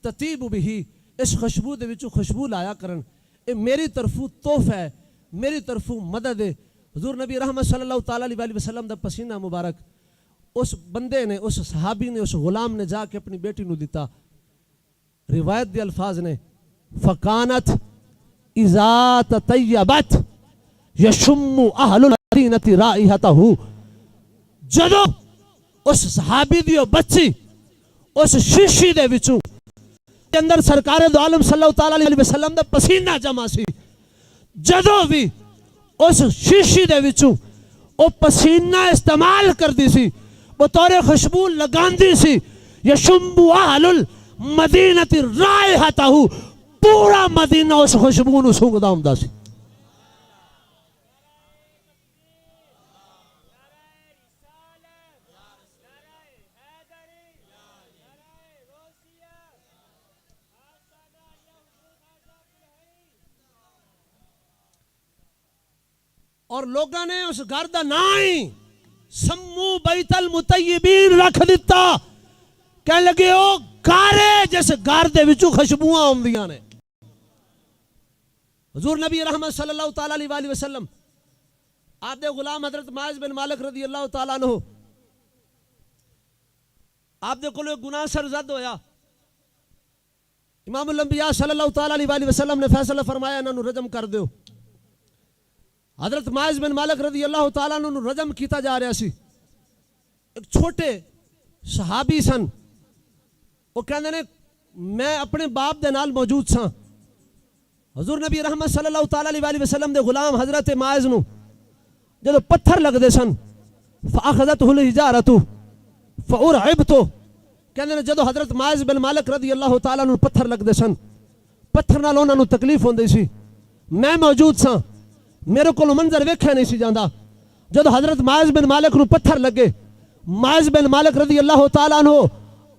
تطیب بھی، اس خوشبو دے وچوں خوشبو لایا کرن، اے میری طرفوں تحفہ ہے، میری طرفوں مدد ہے۔ حضور نبی رحمت صلی اللہ تعالیٰ علیہ وسلم دا پسینہ مبارک اس بندے نے، اس صحابی نے، اس غلام نے جا کے اپنی بیٹی نو دیتا۔ روایت دے الفاظ نے فکانت اذا تطیبت یشم اہل المدینہ رائحتہ، جدو اس صحابی دی بچی اس شیشی دے وچوں اندر سرکار دو عالم صلی اللہ تعالیٰ علیہ وسلم دا پسینہ جمع سی، جدو بھی اس شیشی دے وچوں او پسینہ استعمال کر دی سی، بطور خوشبو لگان دی سی، یشم اہل المدینہ رائحتہ، پورا مدینہ اس خوشبو نو سونگدا ہوندا سی۔ اور لوگاں نے اس گھر دا نام ہی سمو بیت المطیبین رکھ دیتا، کہنے لگے او گھر ہے جس گھر دے وچوں خوشبوئاں آوندیاں نے۔ حضور نبی رحمت صلی اللہ تعالیٰ علیہ وسلم آپ دے غلام حضرت معاذ بن مالک رضی اللہ تعالیٰ عنہ، آپ دے کولو ایک گناہ سرزد ہویا، امام الانبیاء صلی اللہ تعالیٰ علیہ وسلم نے فیصلہ فرمایا انہاں نو رجم کر دیو۔ حضرت معاذ بن مالک رضی اللہ تعالیٰ عنہ نو رجم کیتا جا رہا سی۔ ایک چھوٹے صحابی سن، وہ کہندے نے میں اپنے باپ دے نال موجود ساں، حضور نبی رحمت صلی اللہ تعالیٰ علیہ وسلم دے غلام حضرت معاذ نو جدو پتھر لگ دے سن، فاخذتہ الحجارۃ فارعبت، کہندے نے جدو حضرت معاذ بن مالک رضی اللہ تعالیٰ عنہ پتھر لگ دے سن، پتھر نال انہاں نو تکلیف ہوندی سی، میں موجود ساں، میرے کو منظر ویکھیا نہیں سی جاندا، جدو حضرت معاذ بن مالک نو پتھر لگے، معاذ بن مالک رضی اللہ تعالیٰ عنہ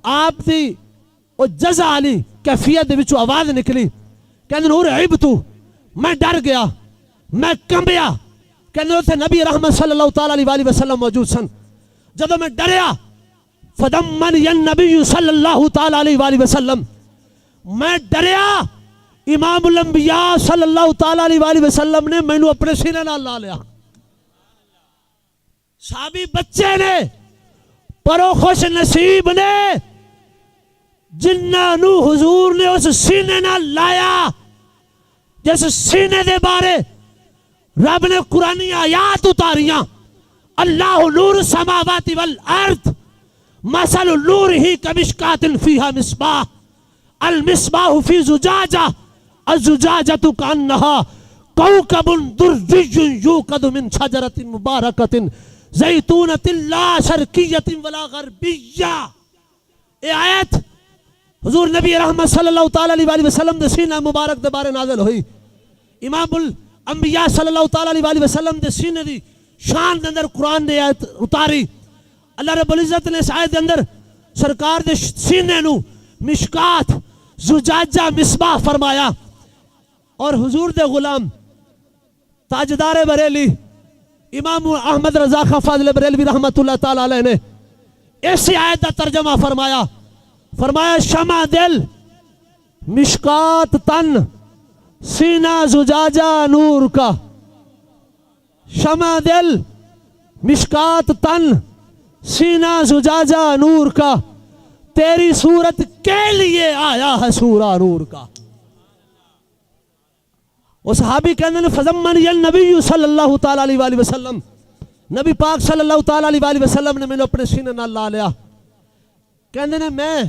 آپ دی او جزا علی کیفیت دے وچوں آواز نکلی، کہندے ارعبت، میں ڈر گیا، میں کمبیا، کہندے اوتھے نبی رحمت صلی اللہ تعالیٰ علیہ وسلم موجود سن، جدو میں ڈریا فدمنی النبی صلی اللہ تعالیٰ علیہ وسلم، میں ڈریا، امام الانبیاء صلی اللہ تعالیٰ علیہ وسلم نے میں نو اپنے سینے نال لا لیا۔ صحابی بچے نے پرو خوش نصیب نے جنہاں نو حضور نے اس سینے نال لایا جس سینے دے بارے رب نے قرآنی آیات اتاریاں، اللہ نور السماوات والارض مثل نورہ کمشکات فیہا مصباح، المصباح فی زجاجہ، الزجاجۃ کأنہا کوکب درجی یوقد من شجرۃ مبارکۃ زیتونۃ لا شرقیۃ ولا غربیہ۔ اے آیت حضور نبی رحمت صلی اللہ تعالیٰ علیہ وسلم دے سینہ مبارک دے بارے نازل ہوئی، امام الانبیاء صلی اللہ تعالیٰ علیہ وسلم دے سینے دی شان دے اندر قرآن نے آیت اتاری، اللہ رب العزت نے اس آیت دے اندر سرکار دے سینے نو مشکات زجاجہ مصباح فرمایا، اور حضور دے غلام تاجدار بریلی امام احمد رضا خان فاضل بریلوی رحمت اللہ تعالیٰ علیہ نے اسی آیت دا ترجمہ فرمایا، فرمایا شمع دل مشکات تن سینہ زجاجہ نور کا، شمع دل مشکات تن سینہ زجاجہ نور کا، تیری صورت کے لیے آیا ہے سورہ نور کا۔ وہ صحابی کہنے نے فضمنی النبی صلی اللہ تعالیٰ علیہ وسلم، نبی پاک صلی اللہ تعالیٰ علیہ وسلم نے میں نے اپنے سینے نال لا لیا، کہنے نے میں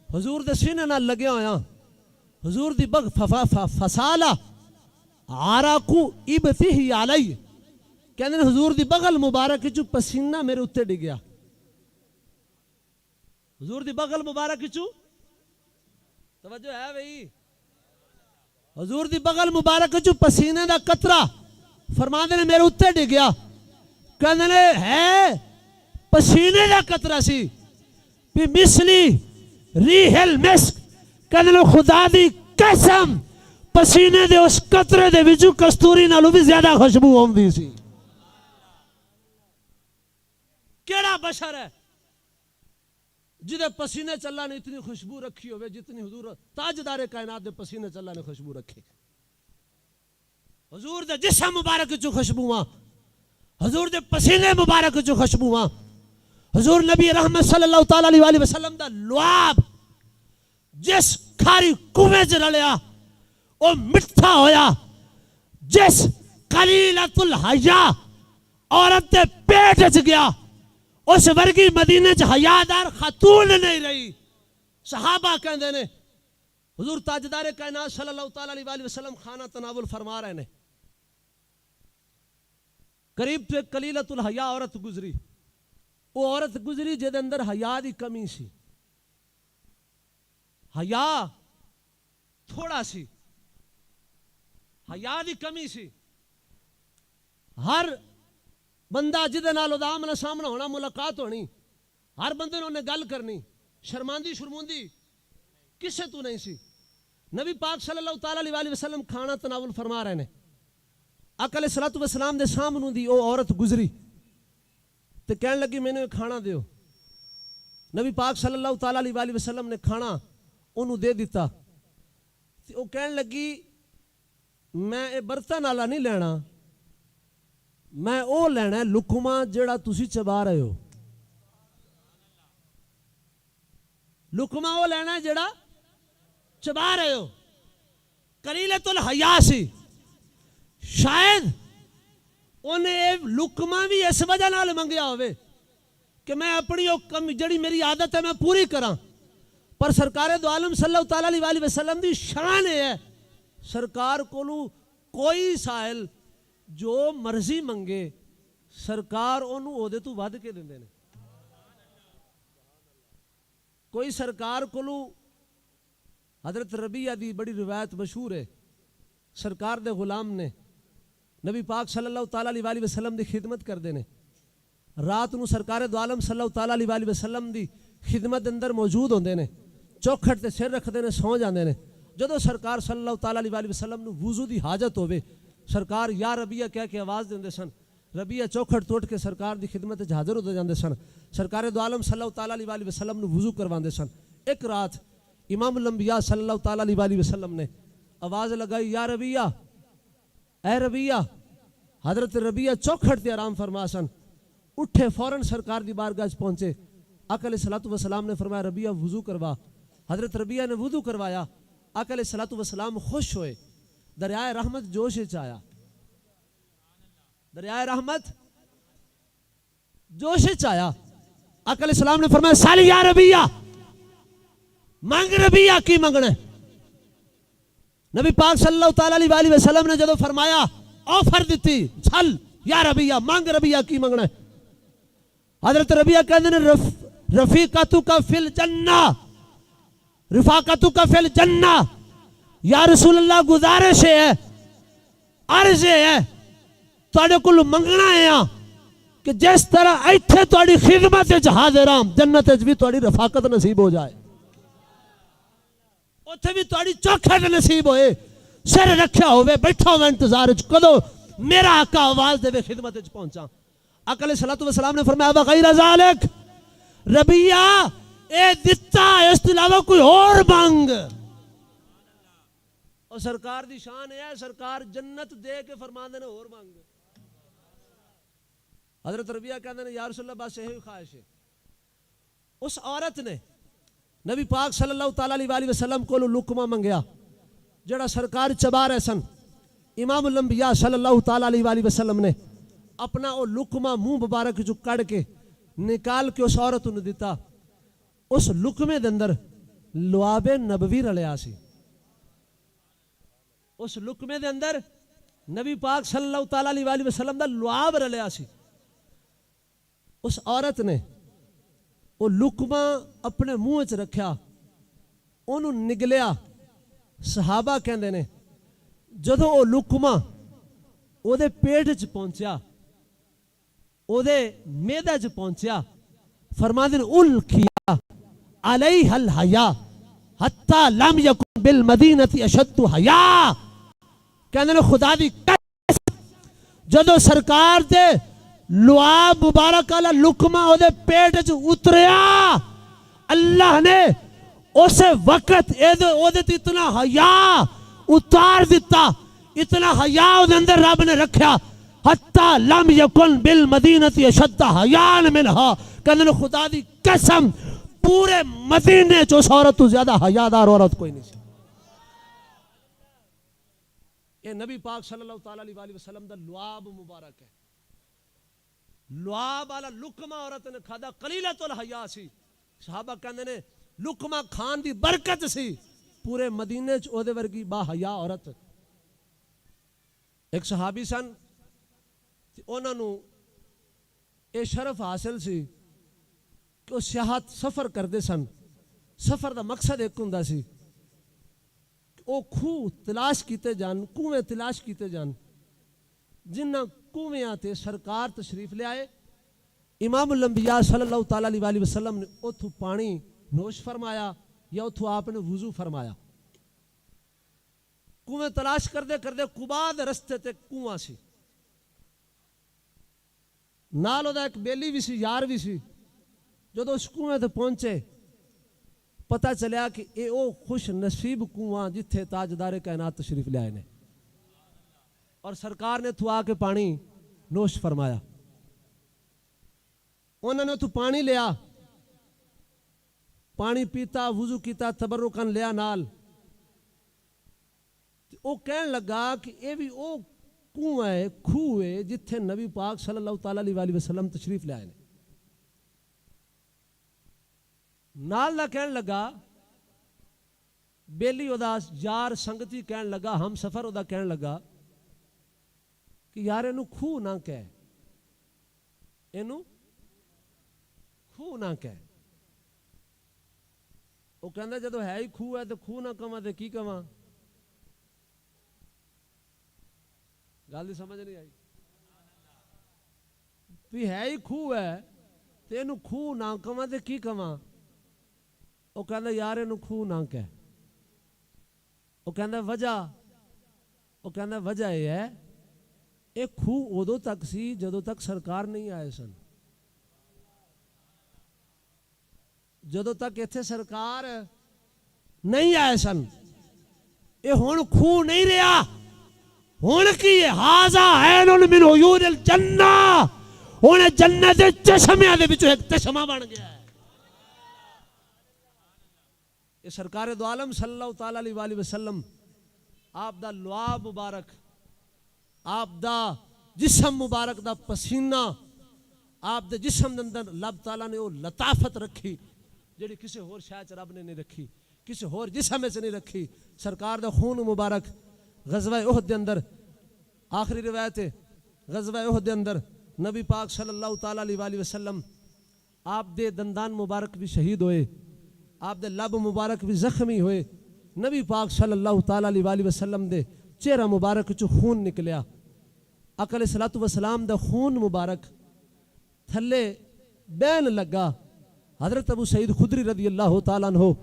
حضور دے سینے نال لگیا ہویا، حضور دی بغ فسالہ عراقو ابتہی علی، کہنے نے حضور دی بغل مبارک چو پسینہ میرے اتے ڈگ گیا، حضور دی بغل مبارک چو، توجہ ہے بھئی، حضور دی بغل مبارک چو پسینے دا قطرہ فرماندے نے میرے اتے ڈگ گیا، کہنے نے ہے پسینے دا قطرہ سی، پی مثلی ریح المسک، کہنے نے خدا دی قسم پسینے دے اس قطرے دے وچوں کستوری نالوں بھی زیادہ خوشبو ہوندی سی۔ کیڑا بشر ہے جدے پسینے چ اللہ نے اتنی خوشبو رکھی ہوئے جتنی حضور تاجدار کائنات دے پسینے چ اللہ نے خوشبو رکھی. حضور دے جسم مبارک چ خوشبو حضور دے پسینے مبارک چ خوشبو حضور نبی رحمت صلی اللہ تعالی علیہ وسلم دا لعاب جس کھاری کنویں چ رلیا او مٹھا ہویا. جس قلیلۃ الحیا عورت دے پیٹ چ گیا اس ورگی مدینے چ حیادار خاتون نہیں رہی. صحابہ کہندے نے حضور تاجدار کائنات صلی اللہ تعالی علیہ وسلم کھانا تناول فرما رہے نے, قریب سے قلیلۃ الحیا عورت گزری. وہ عورت گزری جے دے اندر حیا دی کمی سی, حیا تھوڑا سی, حیا دی کمی سی. ہر بندہ جدے نال دا آمنا سامنا ہونا ملاقات ہونی, ہر بندے نے انہیں گل کرنی, شرماندی شرموندی کسے تو نہیں سی. نبی پاک صلی اللہ تعالی علیہ وسلم کھانا تناول فرما رہے نے, آقا علیہ الصلوۃ والسلام دے سامنے دی او عورت گزری تے کہن لگی میں نے کھانا دیو. نبی پاک صلی اللہ تعالی علیہ وسلم نے کھانا انہوں دے دیتا تے او کہن لگی میں اے برتن والا نہیں لینا, میں او لینا ہے لقمہ جڑا تسی چبا رہے ہو. لقمہ او لینا ہے جڑا چبا رہے ہو. قلیلۃ الحیا سی. شاید انہیں لقمہ بھی اس وجہ نال منگیا ہوئے کہ میں اپنی جڑی میری عادت ہے میں پوری کراں, پر سرکار دو عالم صلی اللہ تعالی علیہ وسلم دی شان ہے سرکار کو کوئی سائل جو مرضی منگے سرکار انہوں عہدے تو ود کے دیندے نے. کوئی سرکار کو حضرت ربیہ دی بڑی روایت مشہور ہے, سرکار دے غلام نے نبی پاک صلی اللہ تعالی علیہ وسلم دی خدمت کر دینے. رات نو سرکار دو عالم صلی اللہ تعالی علیہ وسلم دی خدمت اندر موجود ہوندے نے, چوکھٹ تے سر رکھ دینے, سو جاندے نے. جدو سرکار صلی اللہ تعالی علیہ وسلم نو وضو دی حاجت ہوئے سرکار یا ربیہ کہہ کے آواز دیندے سن. ربیہ چوکھٹ توڑ کے سرکار دی خدمت وچ حاضر ہو جاندے سن. سرکار دو عالم صلی اللہ تعالی علیہ وسلم نو وضو کرواندے سن. ایک رات امام الانبیاء صلی اللہ تعالی علیہ وسلم نے آواز لگائی یا ربیہ, اے ربیہ. حضرت ربیہ چوکھٹ تے آرام فرما سن, اٹھے فوراً سرکار دی بارگاہ پہنچے. آقا علیہ الصلوۃ والسلام نے فرمایا ربیہ وضو کروا. حضرت ربیہ نے وضو کروایا. آقا علیہ الصلوۃ والسلام خوش ہوئے, دریائے رحمت جوش وچ آیا. دریائے رحمت جوش وچ آیا. آقا علیہ السلام نے فرمایا سال یا ربیہ, مانگ ربیہ کی منگنا ہے. نبی پاک صلی اللہ تعالی علیہ وسلم نے جدو فرمایا آفر دیتی سال یا ربیہ, مانگ ربیہ کی منگنا ہے. حضرت ربیہ کہتے ہیں رفیقتک فی الجنہ, رفاقتک فی الجنہ. یا رسول اللہ گزارش ہے, عرض ہے, تواڈے کول منگنا ہے کہ جس طرح ایتھے تواڈی خدمت وچ حاضر ہاں جنت وچ بھی تواڈی رفاقت نصیب ہو جائے, اوتھے بھی تواڈی چوکھٹ نصیب ہوئے, سر رکھیا ہوئے, بیٹھا ہوئے انتظار وچ کدو میرا آقا آواز دے خدمت وچ پہنچا. آقا علیہ الصلوۃ والسلام نے فرمایا وغیر ذالک, ربیہ اے دتا اس کے علاوہ کوئی اور مانگ. اور سرکار دی شان ہے سرکار جنت دے کے فرماندے نے اور مانگ. حضرت ربیہ کہندے نے یا رسول اللہ بس یہی خواہش ہے. اس عورت نے نبی پاک صلی اللہ تعالی علیہ وسلم کو لقمہ منگیا جڑا سرکار چبا رہے سن. امام الانبیاء صلی اللہ تعالی علیہ وسلم نے اپنا وہ لقمہ منہ مبارک جو کڑ کے نکال کے اس عورت نے دیتا. اس لقمے دے اندر لعاب نبوی رلیا سی. اس لقمے دے اندر نبی پاک صلی اللہ تعالی علیہ وسلم دا لعاب رلیا سی. اس عورت نے وہ لقمہ اپنے منہ وچ رکھیا, انہوں نگلیا. صحابہ کہندے نے جدو وہ لقمہ او دے پیٹ وچ پہنچیا, او دے میدے وچ پہنچیا, فرماندے نے الکیا علیہ الحیا حتی لم یکن بالمدینہ اشد حیا. کہندے نے خدا دی قسم جدو سرکار دے لعاب مبارک والا لقمہ او دے پیٹ وچ اتریا اللہ نے اس وقت او دے اتنا حیا اتار دیتا، اتنا حیا او دے اندر رب نے رکھیا حتی لم یکن بالمدینہ اشد حیاء منہا، کہنے خدا دی قسم پورے مدینے چ اس عورت تو زیادہ حیادار عورت کوئی نہیں سی۔ یہ نبی پاک صلی اللہ تعالی علیہ وسلم دا لعاب مبارک ہے، لعاب والا لقمہ عورت نے کھادا، قلیلۃ الحیا سی، صحابہ کہندے نے لقمہ کھان دی برکت سی، پورے مدینے چ او دے ورگی با حیا عورت۔ ایک صحابی سن انہاں نو اے شرف حاصل سی کہ وہ سیاحت سفر کردے سن، سفر دا مقصد ایک ہوندا سی او خوہ تلاش کیتے جان، کنویں تلاش کیتے جان، جنہ کنویں تے سرکار تشریف لے آئے، امام الانبیاء صلی اللہ تعالی علیہ وسلم نے اتھو پانی نوش فرمایا یا اتھو آپ نے وضو فرمایا۔ کنویں تلاش کردے کردے قباء دے رستے تے کنواں سی، نال او دا ایک بیلی بھی سی، یار بھی سی۔ جدو اس کنویں تے پہنچے پتہ چلیا کہ اے او خوش نصیب کنواں جتھے تاجدار کائنات تشریف لے آئے نے، اور سرکار نے تو آ کے پانی نوش فرمایا۔ انہوں نے تو پانی لیا، پانی پیتا، وضو کیتا، تبرکن لیا نال، او کہن لگا کہ اے بھی او کنواں ہے، کھوہ ہے جتھے نبی پاک صلی اللہ تعالی علیہ وسلم تشریف لے آئے نے۔ نال دا کہن لگا، بیلی او دا یار سنگتی کہن لگا، ہم سفر او دا کہن لگا کہ یار اینو کھوہ نہ کہے، اینو کھوہ نہ کہے۔ وہ کہندا جدو ہے ہی کھوہ ہے تو کھوہ نہ کہواں تے کی کہواں؟ گل دی سمجھ نہیں آئی؟ بھی ہے ہی کھوہ ہے تے اینو کھوہ نہ کہواں تے کی کہواں؟ وہ کہندا یار اینو کھوہ نہ کہہ۔ وہ کہندا وجہ یہ ہے اے کھوہ ادو تک سی جدو تک سرکار نہیں آئے سن، جدو تک ایتھے سرکار نہیں آئے سن، اے ہن کھوہ نہیں رہا، ہن کی ہاذا عین من عیون الجنہ، ہن جنت دے چشمیاں دے وچوں ایک چشمہ بن گیا ہے۔ یہ سرکار دو عالم صلی اللہ تعالی علیہ وسلم آپ دا لعاب مبارک، آپ دا جسم مبارک دا پسینہ، آپ دے جسم دے اندر رب تعالیٰ نے وہ لطافت رکھی جڑی کسی ہور شے چ رب نے نہیں رکھی، کسی ہور جسم وچ نہیں رکھی۔ سرکار دا خون مبارک غزوہ احد دے اندر، آخری روایت ہے غزوہ احد دے اندر نبی پاک صلی اللہ تعالی علیہ وسلم آپ دے دندان مبارک بھی شہید ہوئے، آپ دے لب مبارک بھی زخمی ہوئے، نبی پاک صلی اللہ تعالی علیہ وسلم دے چہرہ مبارک چو خون نکلیا، آقا علیہ الصلوۃ والسلام دا خون مبارک تھلے بین لگا۔ حضرت ابو سعید خدری رضی اللہ تعالیٰ عنہ،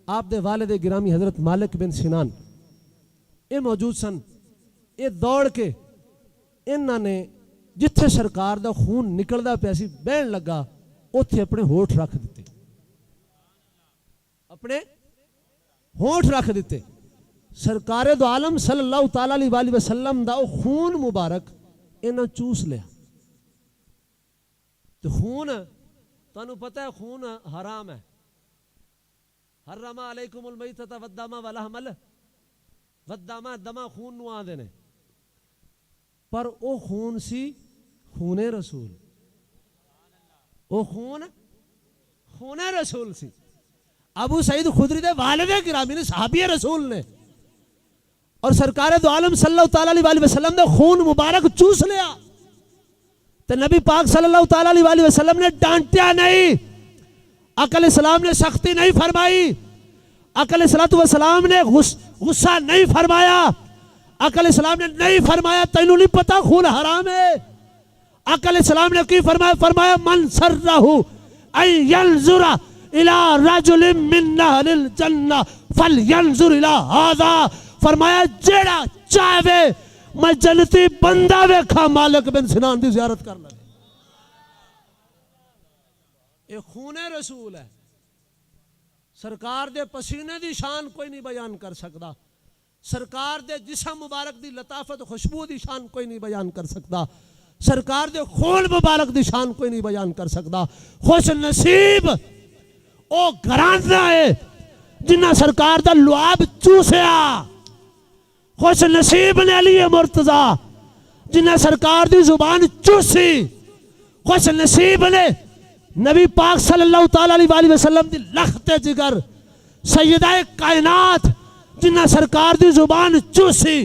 آپ دے والد گرامی حضرت مالک بن سنان اے موجود سن، اے دوڑ کے انہاں نے جتھے سرکار دا خون نکلدا پیا سی بین لگا، اوتھے اپنے ہونٹ رکھ دیتے، اپنے ہونٹ رکھ دیتے۔ سرکار دو عالم صلی اللہ تعالی علیہ وسلم دا خون مبارک انہاں چوس لیا۔ تو خون تانوں پتہ ہے خون حرام ہے، حرم علیکم المیتۃ والدم ولحم والدم، دما خون نو آندے نے، پر او خون سی خون رسول، او خون رسول سی۔ ابو سعید خدری دے والد گرامی نے، صحابی رسول نے، اور سرکار دو عالم صلی اللہ تعالی علیہ وسلم نے خون مبارک چوس لیا، تو نبی پاک صلی اللہ تعالی علیہ وسلم نے ڈانٹیا نہیں، آقا علیہ السلام نے سختی نہیں فرمائی، آقا علیہ السلام نے غصہ نہیں فرمایا، آقا علیہ السلام نے نہیں فرمایا تینوں نہیں پتا خون حرام ہے۔ آقا علیہ السلام نے کی فرمایا من سرہ ان ینظر الى رجل من اہل الجنہ فلینظر الى ھذا، فرمایا جیڑا چاہے میں جنتی بندہ ویکھا مالک بن سنان دی زیارت کرنا۔ یہ خون رسول ہے. سرکار دے پسینے دی شان کوئی نہیں بیان کر سکتا. سرکار دے جسم مبارک دی لطافت خوشبو دی شان کوئی نہیں بیان کر سکتا. سرکار دے خون مبارک دی شان کوئی نہیں بیان کر سکتا. خوش نصیب او گھرانہ ہے جنہ سرکار دا لعاب چوسیا. خوش نصیب نے علی مرتضی جنہ سرکار دی زبان چوسی. خوش نصیب نے نبی پاک صلی اللہ تعالیٰ علیہ وسلم دی لخت جگر سیدہ کائنات جنہ سرکار دی زبان چوسی.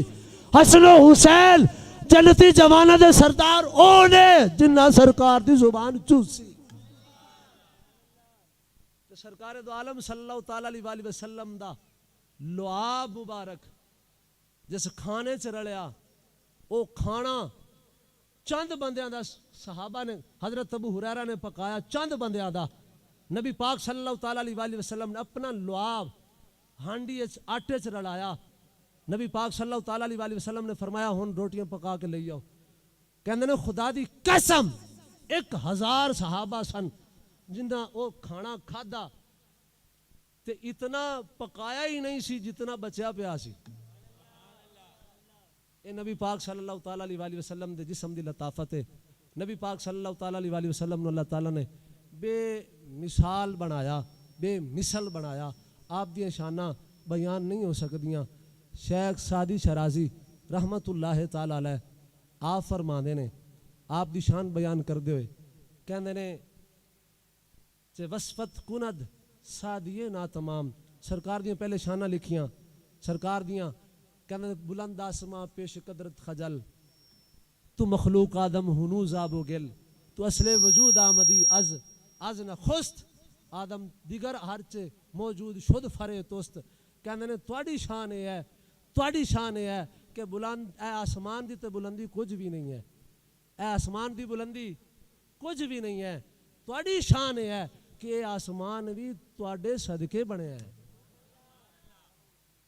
حسن و حسین جنتی جوانہ دے سردار اونے جنہ سرکار دی زبان چوسی. سرکار دو عالم صلی اللہ تعالیٰ علیہ وسلم دا لعاب مبارک جس کھانے چ رلیا او کھانا چند بندیاں دا صحابہ نے حضرت ابو ہریرہ نے پکایا. چند بندیاں دا نبی پاک صلی اللہ تعالیٰ علیہ وسلم نے اپنا لعاب ہانڈی آٹے چ رلایا. نبی پاک صلی اللہ تعالیٰ علیہ وسلم نے فرمایا ہن روٹیاں پکا کے لے آؤ. کہندے نے خدا دی قسم 1000 صحابہ سن جنہ وہ کھانا کھادا تے اتنا پکایا ہی نہیں سی جتنا بچیا پیا سی. اے نبی پاک صلی اللہ تعالیٰ علیہ وسلم دے جسم دی لطافت ہے. نبی پاک صلی اللہ تعالیٰ علیہ وسلم نے اللہ تعالیٰ نے بے مثال بنایا, بے مثل بنایا. آپ دی شانہ بیان نہیں ہو سکدیاں. شیخ سعدی شرازی رحمت اللہ تعالیٰ علیہ آپ فرماندے نے آپ دی شان بیان کردے ہوئے کہندے نے چے وصفت کند سادیے نا تمام. سرکار دیاں پہلے شانہ لکھیاں سرکار دیاں کہندے بلند آسماں پیش قدرت خجل تو مخلوق آدم ہنوز آب و گل تو اصل وجود آمدی از نخست آدم دیگر ہرچے موجود شد فرے توست. کہندے نے تواڈی شان ہے تواڈی شان ہے کہ بلند اے آسمان دی تے بلندی کچھ بھی نہیں ہے. اے آسمان دی بلندی کچھ بھی نہیں ہے. تواڈی شان ہے کہ اے آسمان بھی تواڈے صدقے بنے ہیں.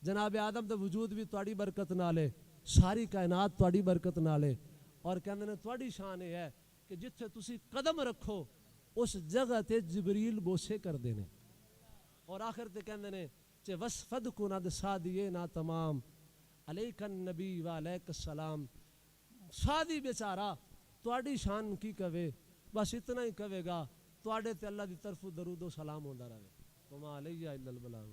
جناب آدم دا وجود بھی تواڈی برکت نالے ساری کائنات تواڈی برکت نالے. اور کہندے نے تواڈی شان ہے کہ جتھے تسی قدم رکھو اس جگہ تے جبریل بوسے کر دینے. اور آخر تے کہندے نے چے وصفد کند سادیے نا تمام علیک النبی و علیک السلام. سادی بیچارہ تواڈی شان کی کہے بس اتنا ہی کہے گا تواڈے تے اللہ دی طرف درود و سلام ہوندا رہے. وما علیہ الا البلاغ.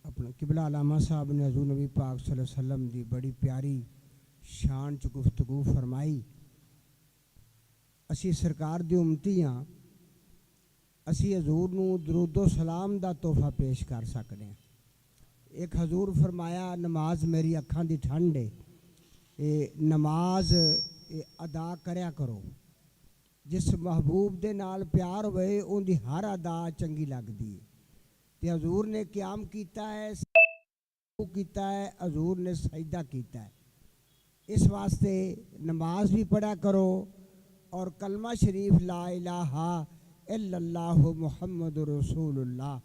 اپنا قبلہ علامہ صاحب نے حضور نبی پاک صلی اللہ علیہ وسلم دی بڑی پیاری شان چ گفتگو فرمائی. اسی سرکار دی امتی ہاں اسی حضور نو درود و سلام دا تحفہ پیش کر سکتے ہیں. ایک حضور فرمایا نماز میری اکھاں دی ٹھنڈ ہے. نماز ادا کریا کرو. جس محبوب دے نال پیار ہوئے ان دی ہر ادا چنگی لگدی ہے. تے حضور نے قیام کیتا ہے حضور نے سجدہ کیتا ہے. اس واسطے نماز بھی پڑھا کرو اور کلمہ شریف لا الہ الا اللہ محمد رسول اللہ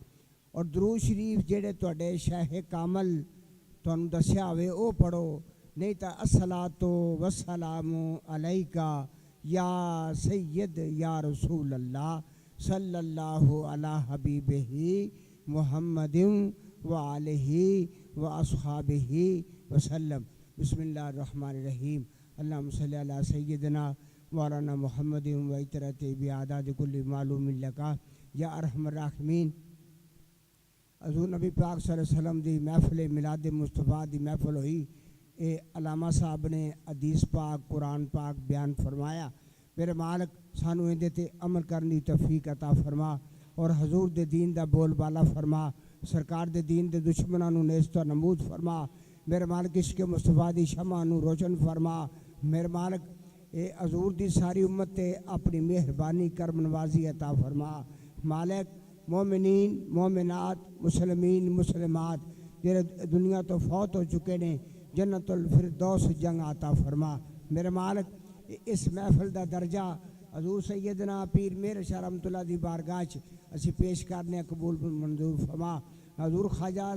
اور درود شریف جڑے تواڈے شیخ کامل تانوں دسیا ہوئے او پڑھو. نہیں تا الصلاۃ والسلام علیکہ یا سید یا رسول اللہ صلی اللہ علی حبیبہ محمد وآلہ واصحابہ وسلم. بسم اللہ الرحمن الرحیم. اللہم صلی علی سیدنا مولانا محمد وعطرت بعداد کل معلوم لکا یا ارحم الراحمین. حضور نبی پاک صلی اللہ علیہ وسلم دی محفل میلاد مصطفیٰ دی محفل ہوئی. اے علامہ صاحب نے حدیث پاک قرآن پاک بیان فرمایا. میرے مالک سانو اندے تے عمل کرنی توفیق عطا فرما اور حضور دے دین دا بول بالا فرما. سرکار دے دین دے دشمناں نو نیست و نمود فرما میرے مالک عشق مصطفیٰ دی شمع نو روشن فرما میرے مالک اے حضور دی ساری امت تے اپنی مہربانی کرم نوازی عطا فرما مالک مومنین مومنات مسلمین مسلمات جڑے دنیا تو فوت ہو چکے نے جنت الفردوس جنگ عطا فرما میرے مالک اس محفل دا درجہ حضور سیدنا پیر میر شاہ رحمۃ اللہ دی بارگاہ اسی پیش کرنے قبول منظور فرما حضور خواجہ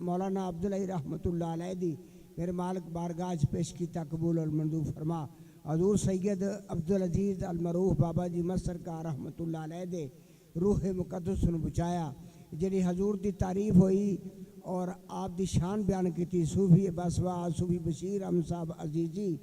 مولانا عبداللہ رحمۃ اللہ علیہ دی میرے مالک بارگاہ پیش کیتا قبول اور منظور فرما حضور سید عبدالعزیز المروح بابا جی مصر کا رحمۃ اللہ علیہ دے روح مقدس نو بچایا جڑی حضور دی تعریف ہوئی اور آپ دی شان بیان کی تھی صوفی بسوا صوفی بشیر احمد صاحب عزیزی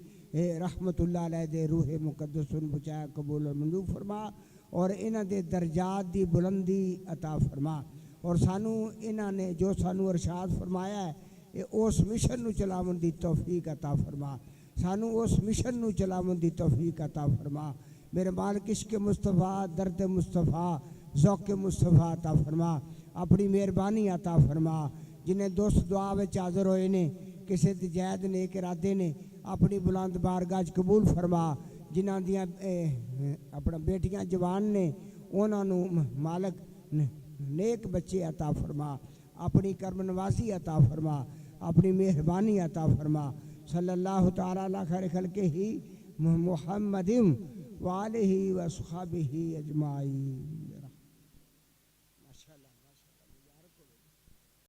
رحمت اللہ علیہ دے روح مقدس نو بچایا قبول اور منظور فرما اور انہاں دے درجات دی بلندی عطا فرما اور سانو انہاں نے جو سانو ارشاد فرمایا ہے اس مشن نو چلاون دی توفیق عطا فرما سانو اس مشن نو چلاون دی توفیق عطا فرما میرے مالک عشق مصطفیٰ درد مصطفیٰ ذوق مصطفیٰ عطا فرما اپنی مہربانی عطا فرما جنہیں دوست دعا وچ حاضر ہوئے نے کسی جائد نیک ارادے نے اپنی بلند بارگاہ قبول فرما جنہاں دیاں اپنا بیٹیاں جوان نے انہاں نو مالک نیک بچے عطا فرما اپنی کرم نوازی عطا فرما اپنی مہربانی عطا فرما صلی اللہ تعالی علی خیر خلقہ محمد وآلہ وصحبہ اجمعین.